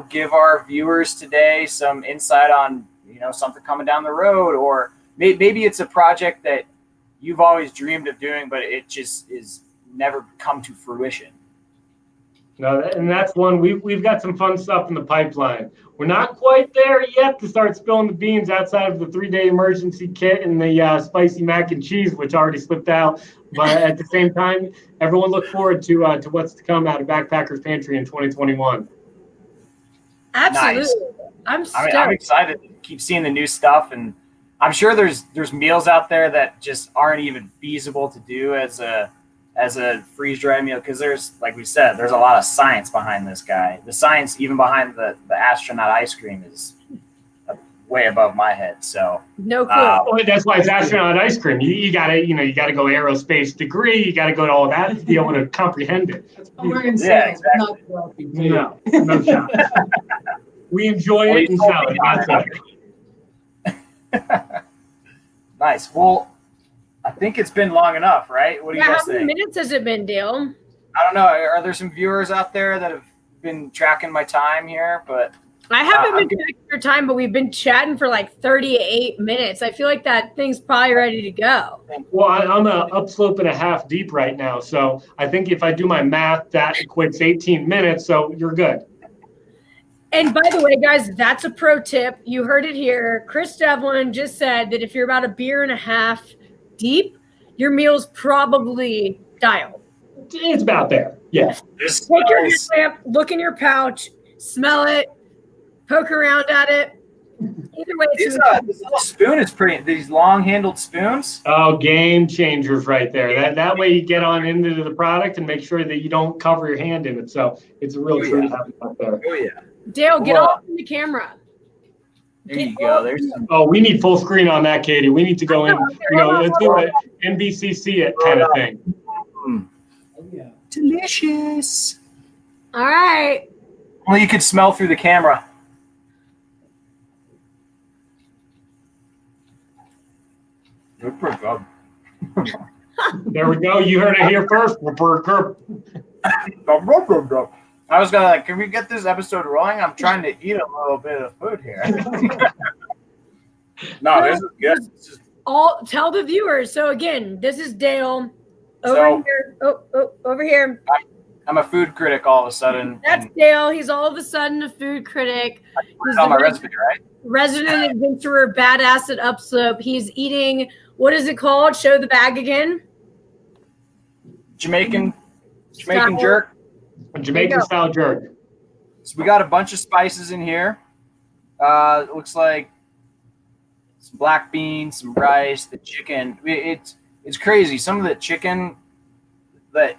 give our viewers today some insight on, something coming down the road, or maybe it's a project that you've always dreamed of doing, but it just is never come to fruition? No, and that's one. We've got some fun stuff in the pipeline. We're not quite there yet to start spilling the beans outside of the 3-day emergency kit and the spicy mac and cheese, which already slipped out. But at the same time, everyone look forward to what's to come out of Backpackers Pantry in 2021. Absolutely. Nice. I'm excited to keep seeing the new stuff, and I'm sure there's meals out there that just aren't even feasible to do as a freeze dry meal, because there's, like we said, there's a lot of science behind this guy. The science even behind the astronaut ice cream is way above my head. So no clue. That's why it's astronaut ice cream. You gotta go aerospace degree. You gotta go to all that to be able to comprehend it. That's why we're in sales. Yeah, exactly. Not developing food. No shot. We enjoy it and sell it. That's it. Nice. Well, I think it's been long enough, right? What do you guys How many think? minutes has it been, Dale? I don't know. Are there some viewers out there that have been tracking my time here? But I haven't been tracking your time, but we've been chatting for like 38 minutes. I feel like that thing's probably ready to go. Well, I'm a upslope and a half deep right now, so I think if I do my math, that equates 18 minutes. So you're good. And by the way, guys, that's a pro tip. You heard it here. Chris Devlin just said that if you're about a beer and a half deep, your meal's probably dialed. It's about there. Yeah. Take your lamp, look in your pouch, smell it, poke around at it. Either way, this little spoon is pretty. These long-handled spoons. Oh, game changers right there. That way you get on into the product and make sure that you don't cover your hand in it. So it's a real treat having it up there. Oh yeah. Dale, get off from the camera. There you go. There's some. Oh, we need full screen on that, Katie. We need to go in. Let's do it. NBCC it kind of thing. Yeah. Delicious. All right. Well, you could smell through the camera. They're pretty good. There we go. You heard it here first. I was gonna can we get this episode rolling? I'm trying to eat a little bit of food here. No, this is good. Tell the viewers. So again, this is Dale. Here. Over here. I'm a food critic all of a sudden. That's Dale. He's all of a sudden a food critic. He's on my resume, right? Resident adventurer, badass at Upslope. He's eating, what is it called? Show the bag again. Jamaican jerk. A Jamaican style jerk. So we got a bunch of spices in here. It looks like some black beans, some rice, the chicken. It's crazy. Some of the chicken that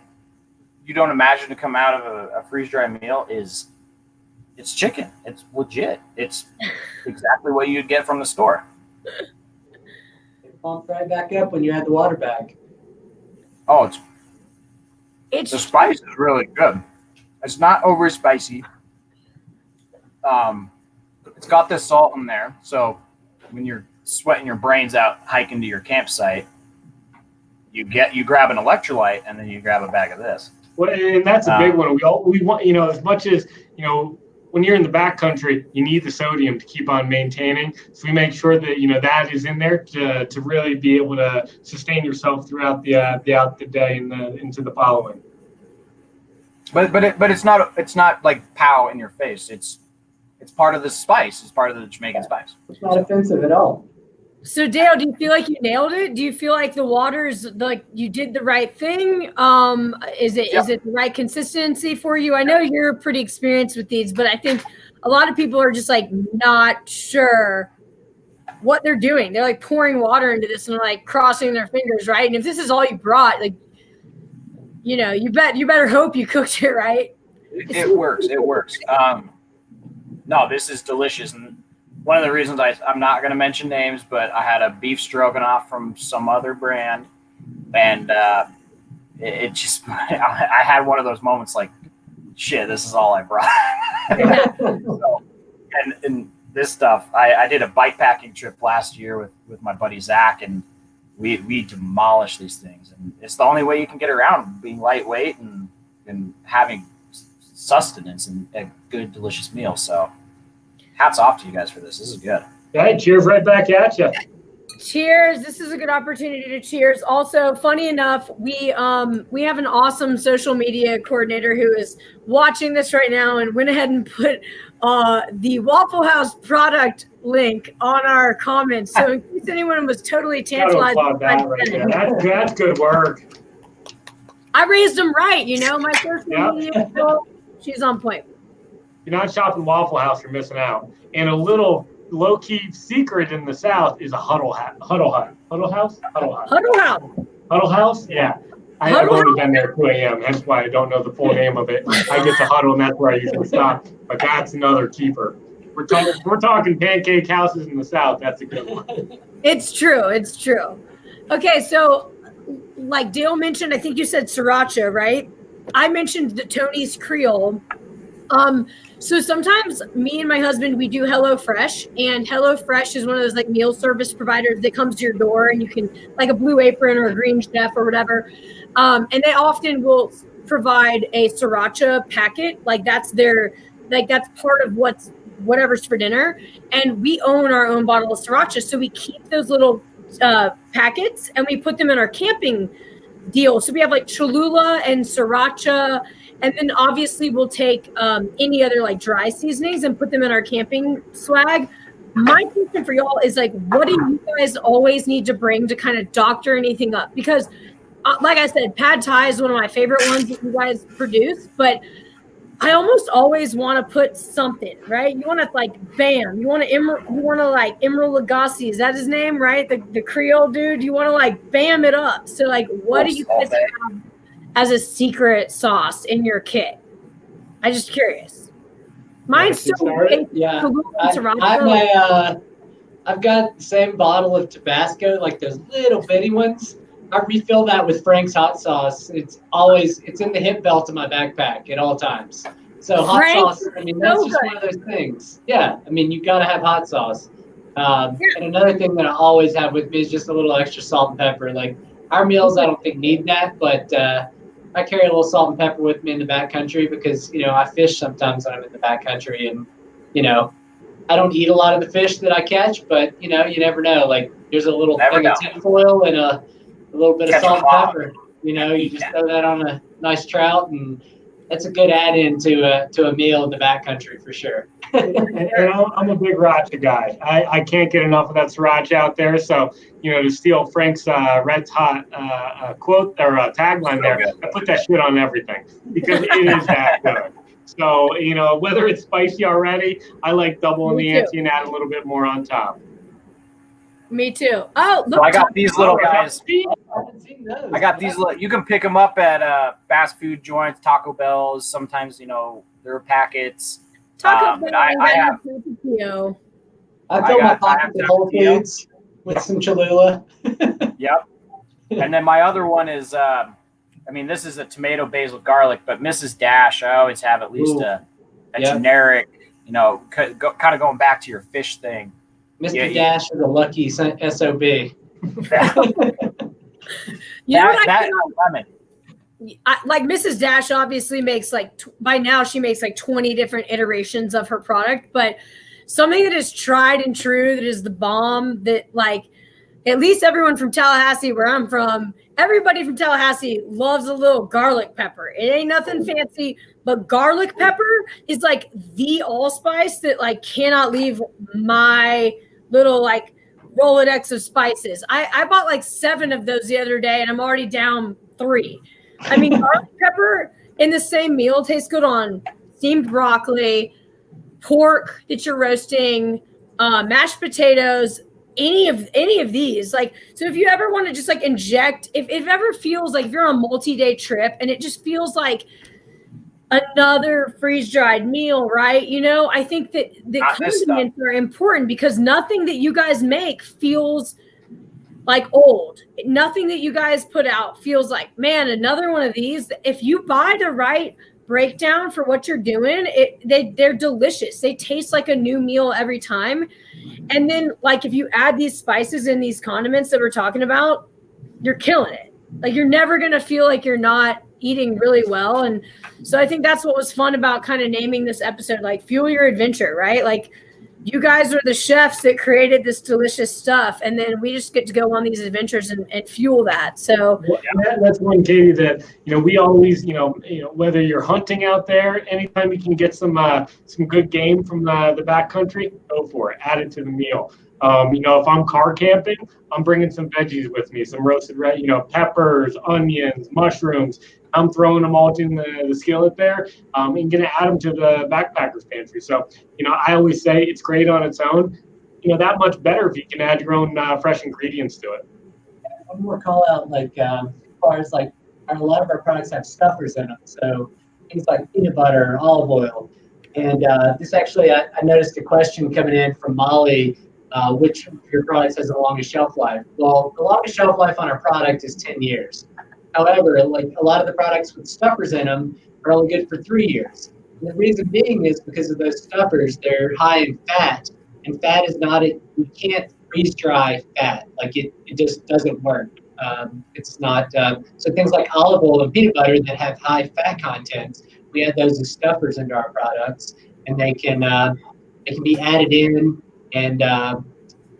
you don't imagine to come out of a freeze-dry meal it's chicken. It's legit. It's exactly what you'd get from the store. It pumped right back up when you had the water bag. Oh, the spice is really good. It's not over spicy. It's got this salt in there, so when you're sweating your brains out hiking to your campsite, you grab an electrolyte and then you grab a bag of this. Well, and that's a big one. We want, as much as, when you're in the backcountry, you need the sodium to keep on maintaining. So we make sure that that is in there to really be able to sustain yourself throughout the day and into the following. But it's not like pow in your face. It's part of the spice. It's part of the Jamaican spice. It's not offensive at all. So Dale, do you feel like you nailed it? Do you feel like the water's like you did the right thing? Is it the right consistency for you? I know you're pretty experienced with these, but I think a lot of people are just like not sure what they're doing. They're like pouring water into this and like crossing their fingers, right? And if this is all you brought, like, you better hope you cooked it right. It works. No, this is delicious. And one of the reasons I'm not going to mention names, but I had a beef stroganoff from some other brand, and it just I had one of those moments like, shit, this is all I brought. So, and this stuff, I did a bike packing trip last year with my buddy Zach, and we demolished these things, and it's the only way you can get around being lightweight and having sustenance and a good, delicious meal. So hats off to you guys for this. This is good. Hey, cheers right back at you. Cheers. This is a good opportunity to cheers. Also, funny enough, we have an awesome social media coordinator who is watching this right now and went ahead and put the Waffle House product link on our comments. So in case anyone was totally tantalized. That's good work. I raised them right, my social media, she's on point. You're not shopping Waffle House, you're missing out. And a little low-key secret in the South is a huddle house. Huddle house? Huddle house? Yeah. I've only been there at 2 a.m. That's why I don't know the full name of it. I get to huddle, and that's where I usually stop. But that's another keeper. We're talking pancake houses in the South. That's a good one. It's true. Okay, so like Dale mentioned, I think you said sriracha, right? I mentioned the Tony's Creole. So sometimes me and my husband, we do HelloFresh, and HelloFresh is one of those like meal service providers that comes to your door, and you can like a Blue Apron or a Green Chef or whatever. And they often will provide a sriracha packet. That's part of whatever's for dinner. And we own our own bottle of sriracha. So we keep those little packets and we put them in our camping deal. So we have like Cholula and sriracha. And then obviously we'll take any other like dry seasonings and put them in our camping swag. My question for y'all is like, what do you guys always need to bring to kind of doctor anything up? Because like I said, pad thai is one of my favorite ones that you guys produce, but I almost always want to put something, right? You want to like, bam, you want to like Emeril Lagasse, is that his name, right? The Creole dude, you want to like bam it up. So like, what do you guys have as a secret sauce in your kit? I'm just curious. Mine's so basic. Yeah, I've got the same bottle of Tabasco, like those little bitty ones. I refill that with Frank's hot sauce. It's in the hip belt of my backpack at all times. So hot sauce, that's just one of those things. Yeah, you got to have hot sauce. And another thing that I always have with me is just a little extra salt and pepper. Like our meals, I don't think need that, but I carry a little salt and pepper with me in the backcountry because, I fish sometimes when I'm in the backcountry, and, I don't eat a lot of the fish that I catch, but, you never know. Like there's a little thing of tinfoil and a little bit of salt and pepper. You just throw that on a nice trout, and that's a good add-in to a meal in the backcountry for sure. And I'm a big sriracha guy. I can't get enough of that sriracha out there. So, to steal Frank's Red's Hot quote or tagline there, I put that shit on everything because it is that good. So, whether it's spicy already, I like doubling the ante and add a little bit more on top. Me too. Oh, look. So I got these little guys. I got these little. You can pick them up at fast food joints, Taco Bell's. Sometimes, there are packets. Taco Bell. I fill my pockets at Whole Foods with some Cholula. Yep. And then my other one is, this is a tomato basil garlic, but Mrs. Dash, I always have at least a generic, kind of going back to your fish thing. Mr. Dash is a lucky SOB. Lemon. like Mrs. Dash obviously makes by now she makes 20 different iterations of her product, but something that is tried and true, that is the bomb, that at least everyone from Tallahassee, where I'm from, everybody from Tallahassee loves a little garlic pepper. It ain't nothing fancy, but garlic pepper is the allspice that cannot leave my little Rolodex of spices. I bought 7 of those the other day, and I'm already down 3. I mean, garlic pepper in the same meal tastes good on steamed broccoli, pork that you're roasting, mashed potatoes, any of these. So if you ever want to just inject, if it ever feels like you're on a multi-day trip and it just feels like another freeze-dried meal, right? I think that the condiments are important, because nothing that you guys make feels old. Nothing that you guys put out feels man, another one of these. If you buy the right breakdown for what you're doing, they're delicious. They taste like a new meal every time. And then if you add these spices and these condiments that we're talking about, you're killing it. You're never going to feel like you're not eating really well. And so I think that's what was fun about kind of naming this episode, Fuel Your Adventure, right? You guys are the chefs that created this delicious stuff, and then we just get to go on these adventures and fuel that. So that's one, Katie, that we always whether you're hunting out there, anytime you can get some good game from the backcountry, go for it. Add it to the meal. If I'm car camping, I'm bringing some veggies with me, some roasted peppers, onions, mushrooms. I'm throwing them all in the skillet there, and going to add them to the backpacker's pantry. So, I always say it's great on its own. That much better if you can add your own fresh ingredients to it. One more call out, as far as a lot of our products have stuffers in them. So things like peanut butter, olive oil. And this actually, I noticed a question coming in from Molly, which of your products has the longest shelf life? Well, the longest shelf life on our product is 10 years. However, a lot of the products with stuffers in them are only good for 3 years. And the reason being is because of those stuffers, they're high in fat. And fat is not you can't freeze dry fat. It just doesn't work. It's not, so things like olive oil and peanut butter that have high fat contents, we add those as stuffers into our products, and they can be added in, and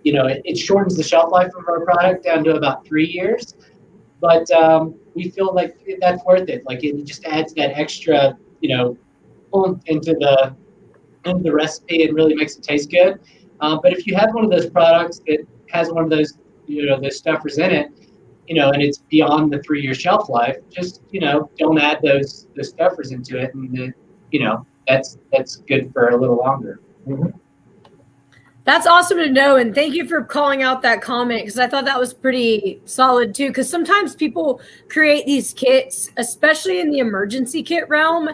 it shortens the shelf life of our product down to about 3 years. But we feel like that's worth it. It just adds that extra, oomph into the recipe and really makes it taste good. But if you have one of those products that has one of those, those stuffers in it, and it's beyond the 3 year shelf life, just, don't add those stuffers into it. And, that's good for a little longer. Mm-hmm. That's awesome to know, and thank you for calling out that comment, because I thought that was pretty solid too. Because sometimes people create these kits, especially in the emergency kit realm,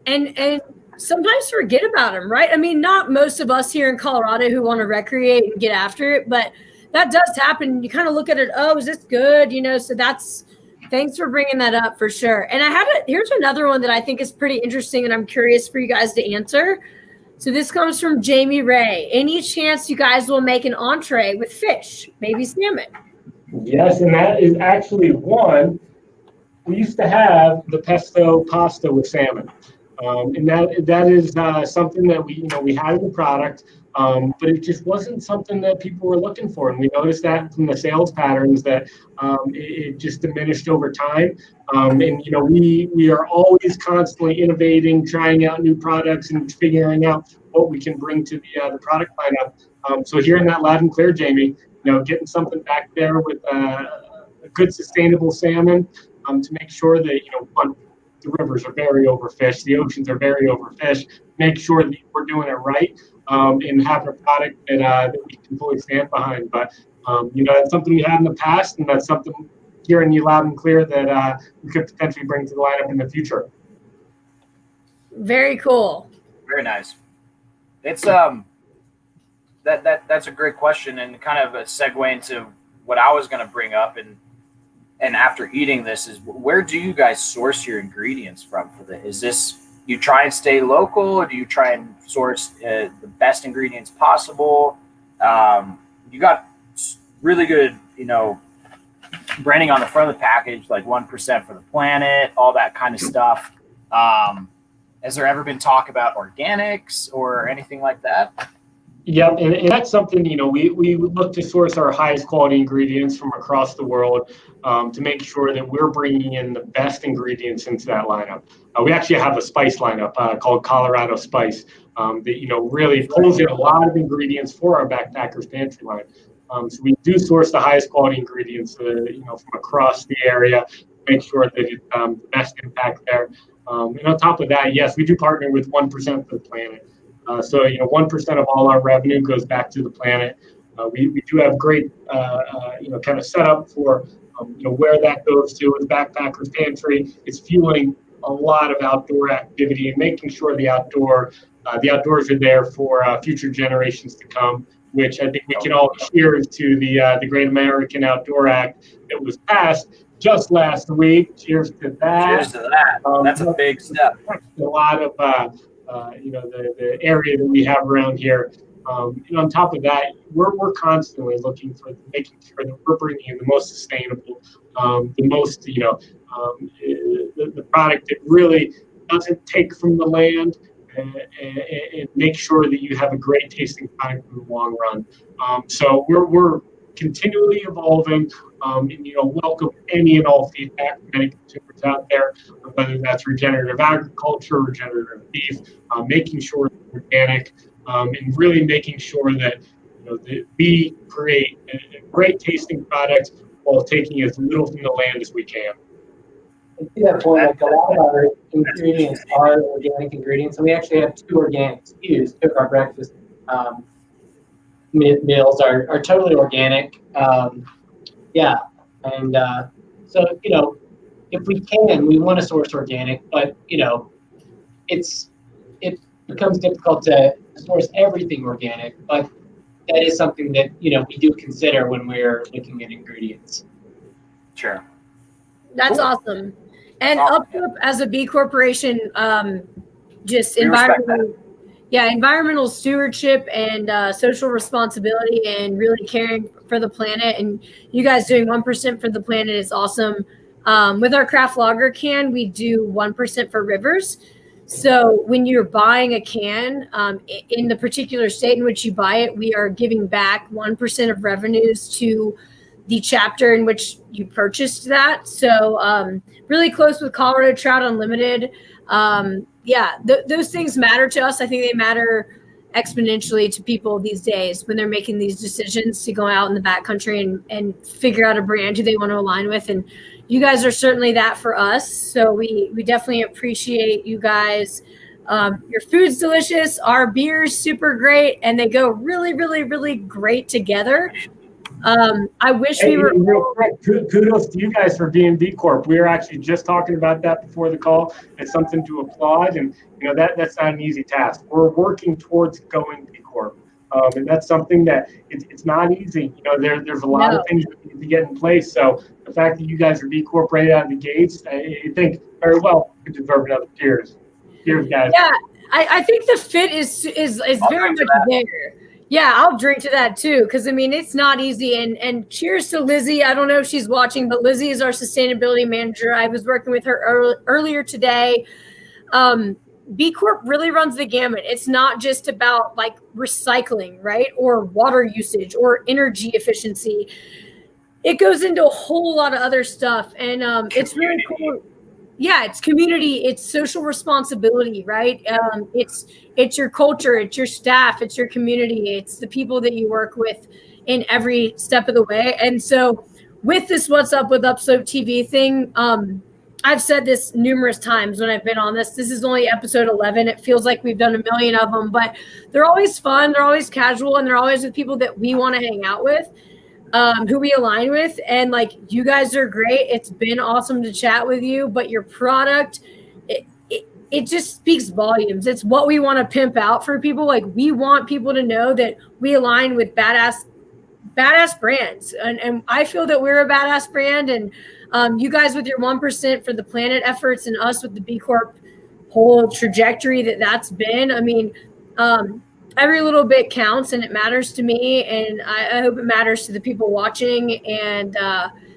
and sometimes forget about them, right? I mean, not most of us here in Colorado who want to recreate and get after it, but that does happen. You kind of look at it, oh, is this good? So thanks for bringing that up for sure. And here's another one that I think is pretty interesting, and I'm curious for you guys to answer. So this comes from Jamie Ray. Any chance you guys will make an entree with fish, maybe salmon? Yes, and that is actually one. We used to have the pesto pasta with salmon, and that is something that we had in the product, but it just wasn't something that people were looking for, and we noticed that from the sales patterns that it just diminished over time. And we are always constantly innovating, trying out new products, and figuring out what we can bring to the product lineup. So hearing that loud and clear, Jamie, getting something back there with a good sustainable salmon, to make sure that the rivers are very overfished, the oceans are very overfished. Make sure that we're doing it right, and have a product that we can fully stand behind. But that's something we had in the past, and that's something hearing you loud and clear that we could potentially bring to the lineup in the future. Very cool. Very nice. It's that's a great question, and kind of a segue into what I was going to bring up, and after eating this is, where do you guys source your ingredients from for this? Is this, you try and stay local, or do you try and source the best ingredients possible? You got really good, branding on the front of the package, like 1% for the planet, all that kind of stuff. Has there ever been talk about organics or anything like that? Yeah, and that's something, we look to source our highest quality ingredients from across the world to make sure that we're bringing in the best ingredients into that lineup. We actually have a spice lineup called Colorado Spice that, really pulls in a lot of ingredients for our Backpackers Pantry line. So we do source the highest quality ingredients, from across the area, make sure that it's the best impact there. And on top of that, yes, we do partner with 1% for the planet. So 1% of all our revenue goes back to the planet. We do have great, kind of setup for, where that goes to with Backpackers Pantry. It's fueling a lot of outdoor activity and making sure the outdoors are there for future generations to come, which I think we can all cheers to the Great American Outdoor Act that was passed just last week. Cheers to that. Cheers to that. That's a big step. A lot of, the area that we have around here. And on top of that, we're constantly looking for making sure that we're bringing in the most sustainable, the most, the product that really doesn't take from the land and make sure that you have a great tasting product in the long run. So we're continually evolving, and welcome any and all feedback from any consumers out there, whether that's regenerative agriculture, regenerative beef, making sure it's organic, and really making sure that that we create a great tasting product while taking as little from the land as we can. And to that point, like a lot of our ingredients are organic ingredients, and we actually have 2 organic SKUs. Cook our breakfast meals are totally organic. And so if we can, we want to source organic, but it becomes difficult to source everything organic. But that is something that we do consider when we're looking at ingredients. Sure. That's cool. Awesome. And Upslope as a B corporation, just environmental stewardship and social responsibility and really caring for the planet. And you guys doing 1% for the planet is awesome. With our craft lager can, we do 1% for rivers. So when you're buying a can, in the particular state in which you buy it, we are giving back 1% of revenues to the chapter in which you purchased that. So really close with Colorado Trout Unlimited. Those things matter to us. I think they matter exponentially to people these days when they're making these decisions to go out in the backcountry and figure out a brand who they want to align with. And you guys are certainly that for us. So we definitely appreciate you guys. Your food's delicious. Our beer's super great. And they go really, really, really great together. I wish we were. Real quick, kudos to you guys for being B Corp. We were actually just talking about that before the call. It's something to applaud, and that's not an easy task. We're working towards going B Corp, and that's something that it's not easy. There's a lot of things that need to get in place. So the fact that you guys are B Corp right out of the gates, I think very well could deserve another cheers. Cheers, guys. Yeah, I think the fit is very much there. Yeah, I'll drink to that too, because it's not easy. And cheers to Lizzie. I don't know if she's watching, but Lizzie is our sustainability manager. I was working with her earlier today. B Corp really runs the gamut. It's not just about like recycling, right? Or water usage or energy efficiency. It goes into a whole lot of other stuff. And it's really cool. Yeah, it's community, it's social responsibility, right? It's your culture, it's your staff, it's your community, it's the people that you work with in every step of the way. And so with this What's Up with Upslope TV thing, I've said this numerous times when I've been on this. This is only episode 11. It feels like we've done a million of them, but they're always fun, they're always casual, and they're always with people that we want to hang out with. Who we align with, and like you guys are great. It's been awesome to chat with you, but your product, it just speaks volumes. It's what we want to pimp out for people. Like we want people to know that we align with badass brands, and I feel that we're a badass brand. And you guys with your 1% for the planet efforts, and us with the B Corp whole trajectory that's been. Every little bit counts, and it matters to me, and I hope it matters to the people watching. And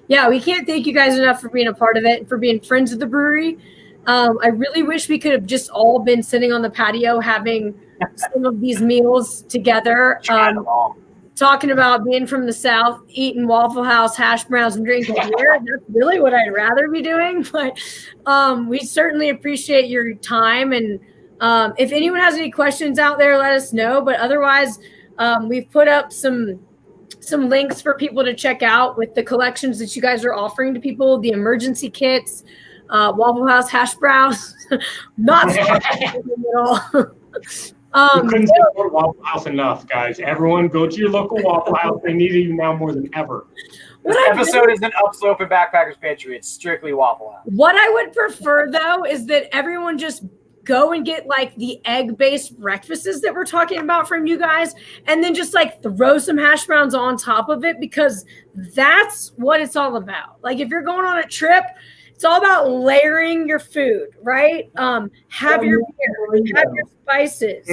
Yeah, we can't thank you guys enough for being a part of it and for being friends of the brewery. I really wish we could have just all been sitting on the patio having some of these meals together. Talking about being from the South, eating Waffle House hash browns and drinking beer. That's really what I'd rather be doing. But we certainly appreciate your time. And if anyone has any questions out there, let us know. But otherwise, we've put up some links for people to check out with the collections that you guys are offering to people, the emergency kits, Waffle House hash browns. Not at all. We couldn't support Waffle House enough, guys. Everyone, go to your local Waffle House. They need you now more than ever. This episode isn't Upslope and Backpackers Pantry. It's strictly Waffle House. What I would prefer, though, is that everyone just go and get like the egg-based breakfasts that we're talking about from you guys, and then just like throw some hash browns on top of it, because that's what it's all about. Like if you're going on a trip, it's all about layering your food, right? Have your beer, have your spices,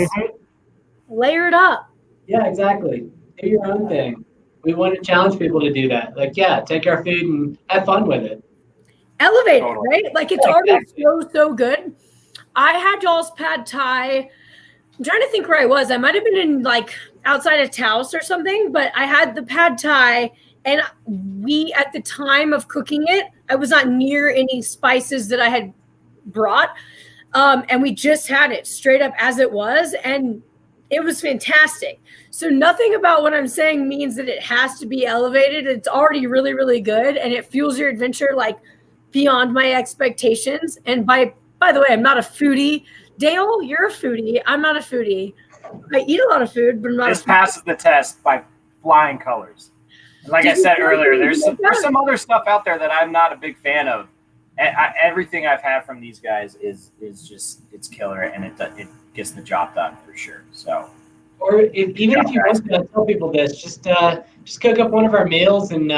layer it up. Yeah, exactly. Do your own thing. We want to challenge people to do that. Like, yeah, take our food and have fun with it. Elevate it, right? Like it's already so good. I had y'all's pad thai. I'm trying to think where I was. I might have been in like outside of Taos or something, but I had the pad thai, and we, at the time of cooking it, I was not near any spices that I had brought. And we just had it straight up as it was, and it was fantastic. So nothing about what I'm saying means that it has to be elevated. It's already really, really good, and it fuels your adventure like beyond my expectations. And by the way, I'm not a foodie. Dale, you're a foodie. I'm not a foodie. I eat a lot of food, but I'm not. This passes the test by flying colors. Like I said earlier, there's some other stuff out there that I'm not a big fan of. Everything I've had from these guys is just, it's killer, and it gets the job done for sure. So, or even if you want to tell people this, just cook up one of our meals and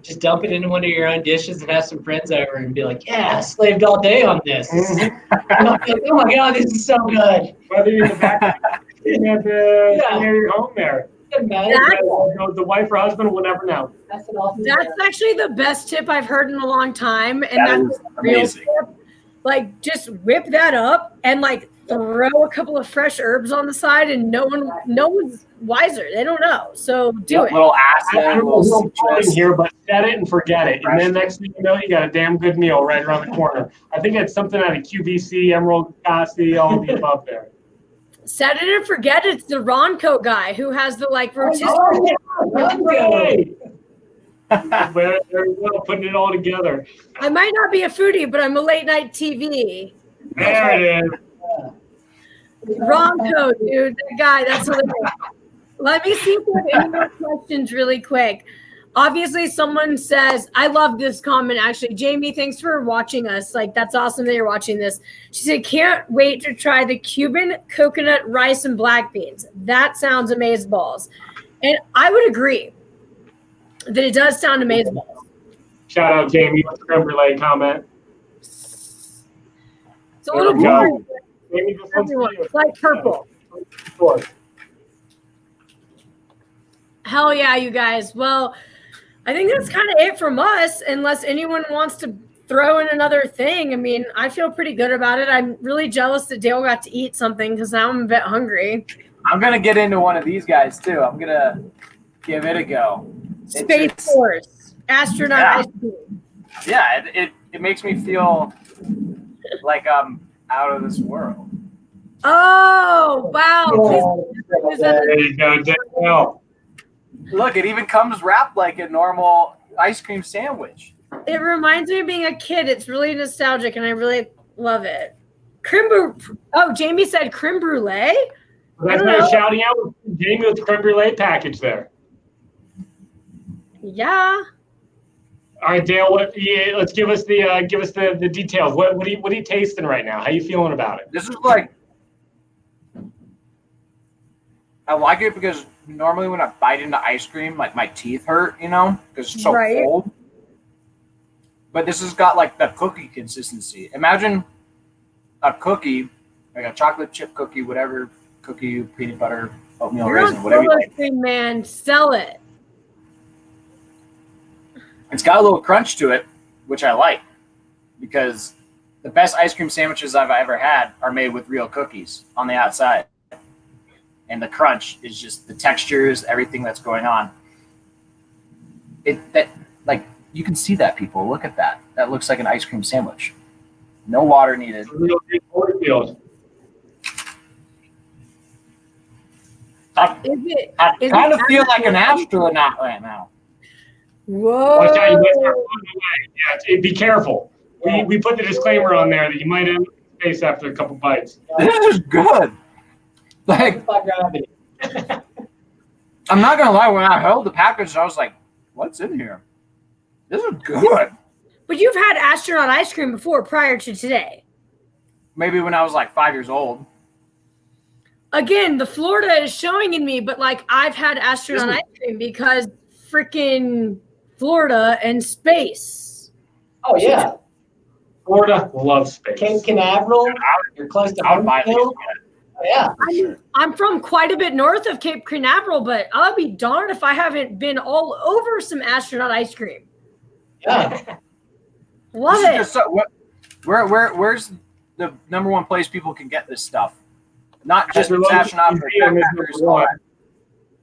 just dump it into one of your own dishes and have some friends over and be like, yeah, I slaved all day on this. Like, oh my God, this is so good. Whether you're in the back near your home there. The wife or husband will never know. That's an awesome That's actually the best tip I've heard in a long time. And that's a real tip. Like, just whip that up and like throw a couple of fresh herbs on the side, and no one's wiser. They don't know. So do it. Little acid. I don't know who I'm calling here, but set it and forget it. And then next thing you know, you got a damn good meal right around the corner. I think it's something out of QVC, Emerald, Cassie, all of the above there. Set it and forget it. It's the Ronco guy who has the like rotisserie. There you go, putting it all together. I might not be a foodie, but I'm a late night TV. There it is. Ronco, dude, that guy. That's hilarious. Let me see if we have any more questions really quick. Obviously, someone says, I love this comment, actually. Jamie, thanks for watching us. Like, that's awesome that you're watching this. She said, can't wait to try the Cuban coconut rice and black beans. That sounds amazeballs. And I would agree that it does sound amazeballs. Shout out, Jamie, with the creme brulee comment. It's a little boring. Jamie, this one's for you. It's like purple. Sure. Hell yeah, you guys. Well, I think that's kind of it from us, unless anyone wants to throw in another thing. I mean, I feel pretty good about it. I'm really jealous that Dale got to eat something because now I'm a bit hungry. I'm going to get into one of these guys, too. I'm going to give it a go. Space Force. Astronaut ice cream. Yeah, it makes me feel like I'm out of this world. Oh, wow. There you go, Dale. Look, it even comes wrapped like a normal ice cream sandwich. It reminds me of being a kid. It's really nostalgic, and I really love it. Creme brulee. Oh, Jamie said creme brulee? That's what I'm shouting out with Jamie with the creme brulee package there. Yeah. All right, Dale. Let's give us the details. What are you tasting right now? How you feeling about it? This is like, I like it because normally when I bite into ice cream, like my teeth hurt, because it's so cold. But this has got like the cookie consistency. Imagine a cookie, like a chocolate chip cookie, whatever cookie, peanut butter, oatmeal raisin, whatever you like. Man, sell it. It's got a little crunch to it, which I like, because the best ice cream sandwiches I've ever had are made with real cookies on the outside. And the crunch is just the textures, everything that's going on. Like, you can see that, people. Look at that. That looks like an ice cream sandwich. No water needed. Real big cornfield. I kind of feel like an astronaut right now. Whoa. Watch out, you might start floating away. Yeah, be careful. We put the disclaimer on there that you might end up in space after a couple bites. This is good. Like, I'm not gonna lie, when I held the package, I was like, what's in here? This is good. But you've had astronaut ice cream before prior to today. Maybe when I was like 5 years old. Again, the Florida is showing in me, but like I've had astronaut ice cream because freaking Florida and space. Oh yeah, Florida loves space. Cape Canaveral. You're close to I would buy Huntsville. Oh, yeah. I'm from quite a bit north of Cape Canaveral, but I'll be darned if I haven't been all over some astronaut ice cream. Yeah. Love it. Where's the number one place people can get this stuff? Not just Your local astronaut, but museum is backpackers, number all one. that.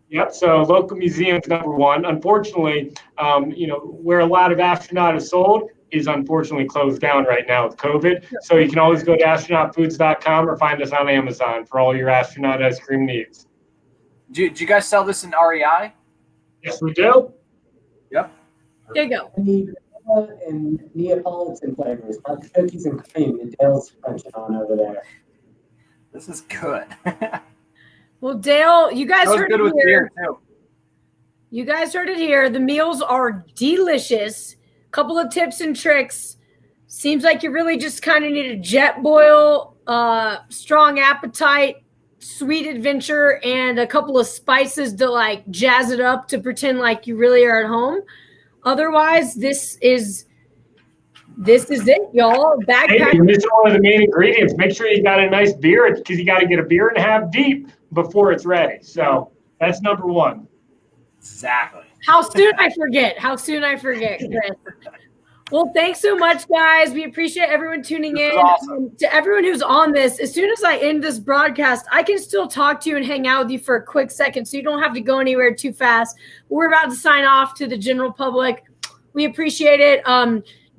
Yep. So local museum's number one. Unfortunately, where a lot of astronaut is sold is unfortunately closed down right now with COVID. So you can always go to astronautfoods.com or find us on Amazon for all your astronaut ice cream needs. Do you guys sell this in REI? Yes, we do. Yep. There you go. Vanilla and Neapolitan flavors, like cookies and cream. And Dale's crunching on over there. This is good. Well, Dale, you guys Goes heard good it with here. beer too. You guys heard it here. The meals are delicious. Couple of tips and tricks. Seems like you really just kind of need a jet boil, strong appetite, sweet adventure, and a couple of spices to like jazz it up to pretend like you really are at home. Otherwise, this is it, y'all. Hey, you're missing one of the main ingredients. Make sure you got a nice beer because you got to get a beer and a half deep before it's ready. So that's number one. Exactly. How soon I forget, Chris. Well, thanks so much, guys. We appreciate everyone tuning in. Awesome. To everyone who's on this, as soon as I end this broadcast, I can still talk to you and hang out with you for a quick second, so you don't have to go anywhere too fast. We're about to sign off to the general public. We appreciate it.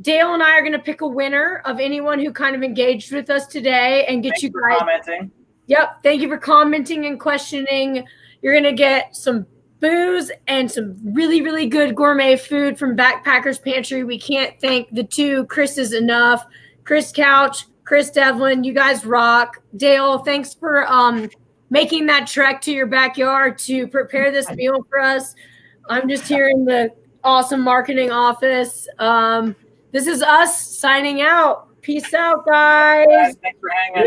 Dale and I are going to pick a winner of anyone who kind of engaged with us today and get you guys commenting. Yep. Thank you for commenting and questioning. You're going to get some booze and some really, really good gourmet food from Backpackers Pantry. We can't thank the two Chris's enough. Chris Couch, Chris Devlin, you guys rock. Dale, thanks for making that trek to your backyard to prepare this meal for us. I'm just here in the awesome marketing office. This is us signing out. Peace out, guys. Thanks for hanging.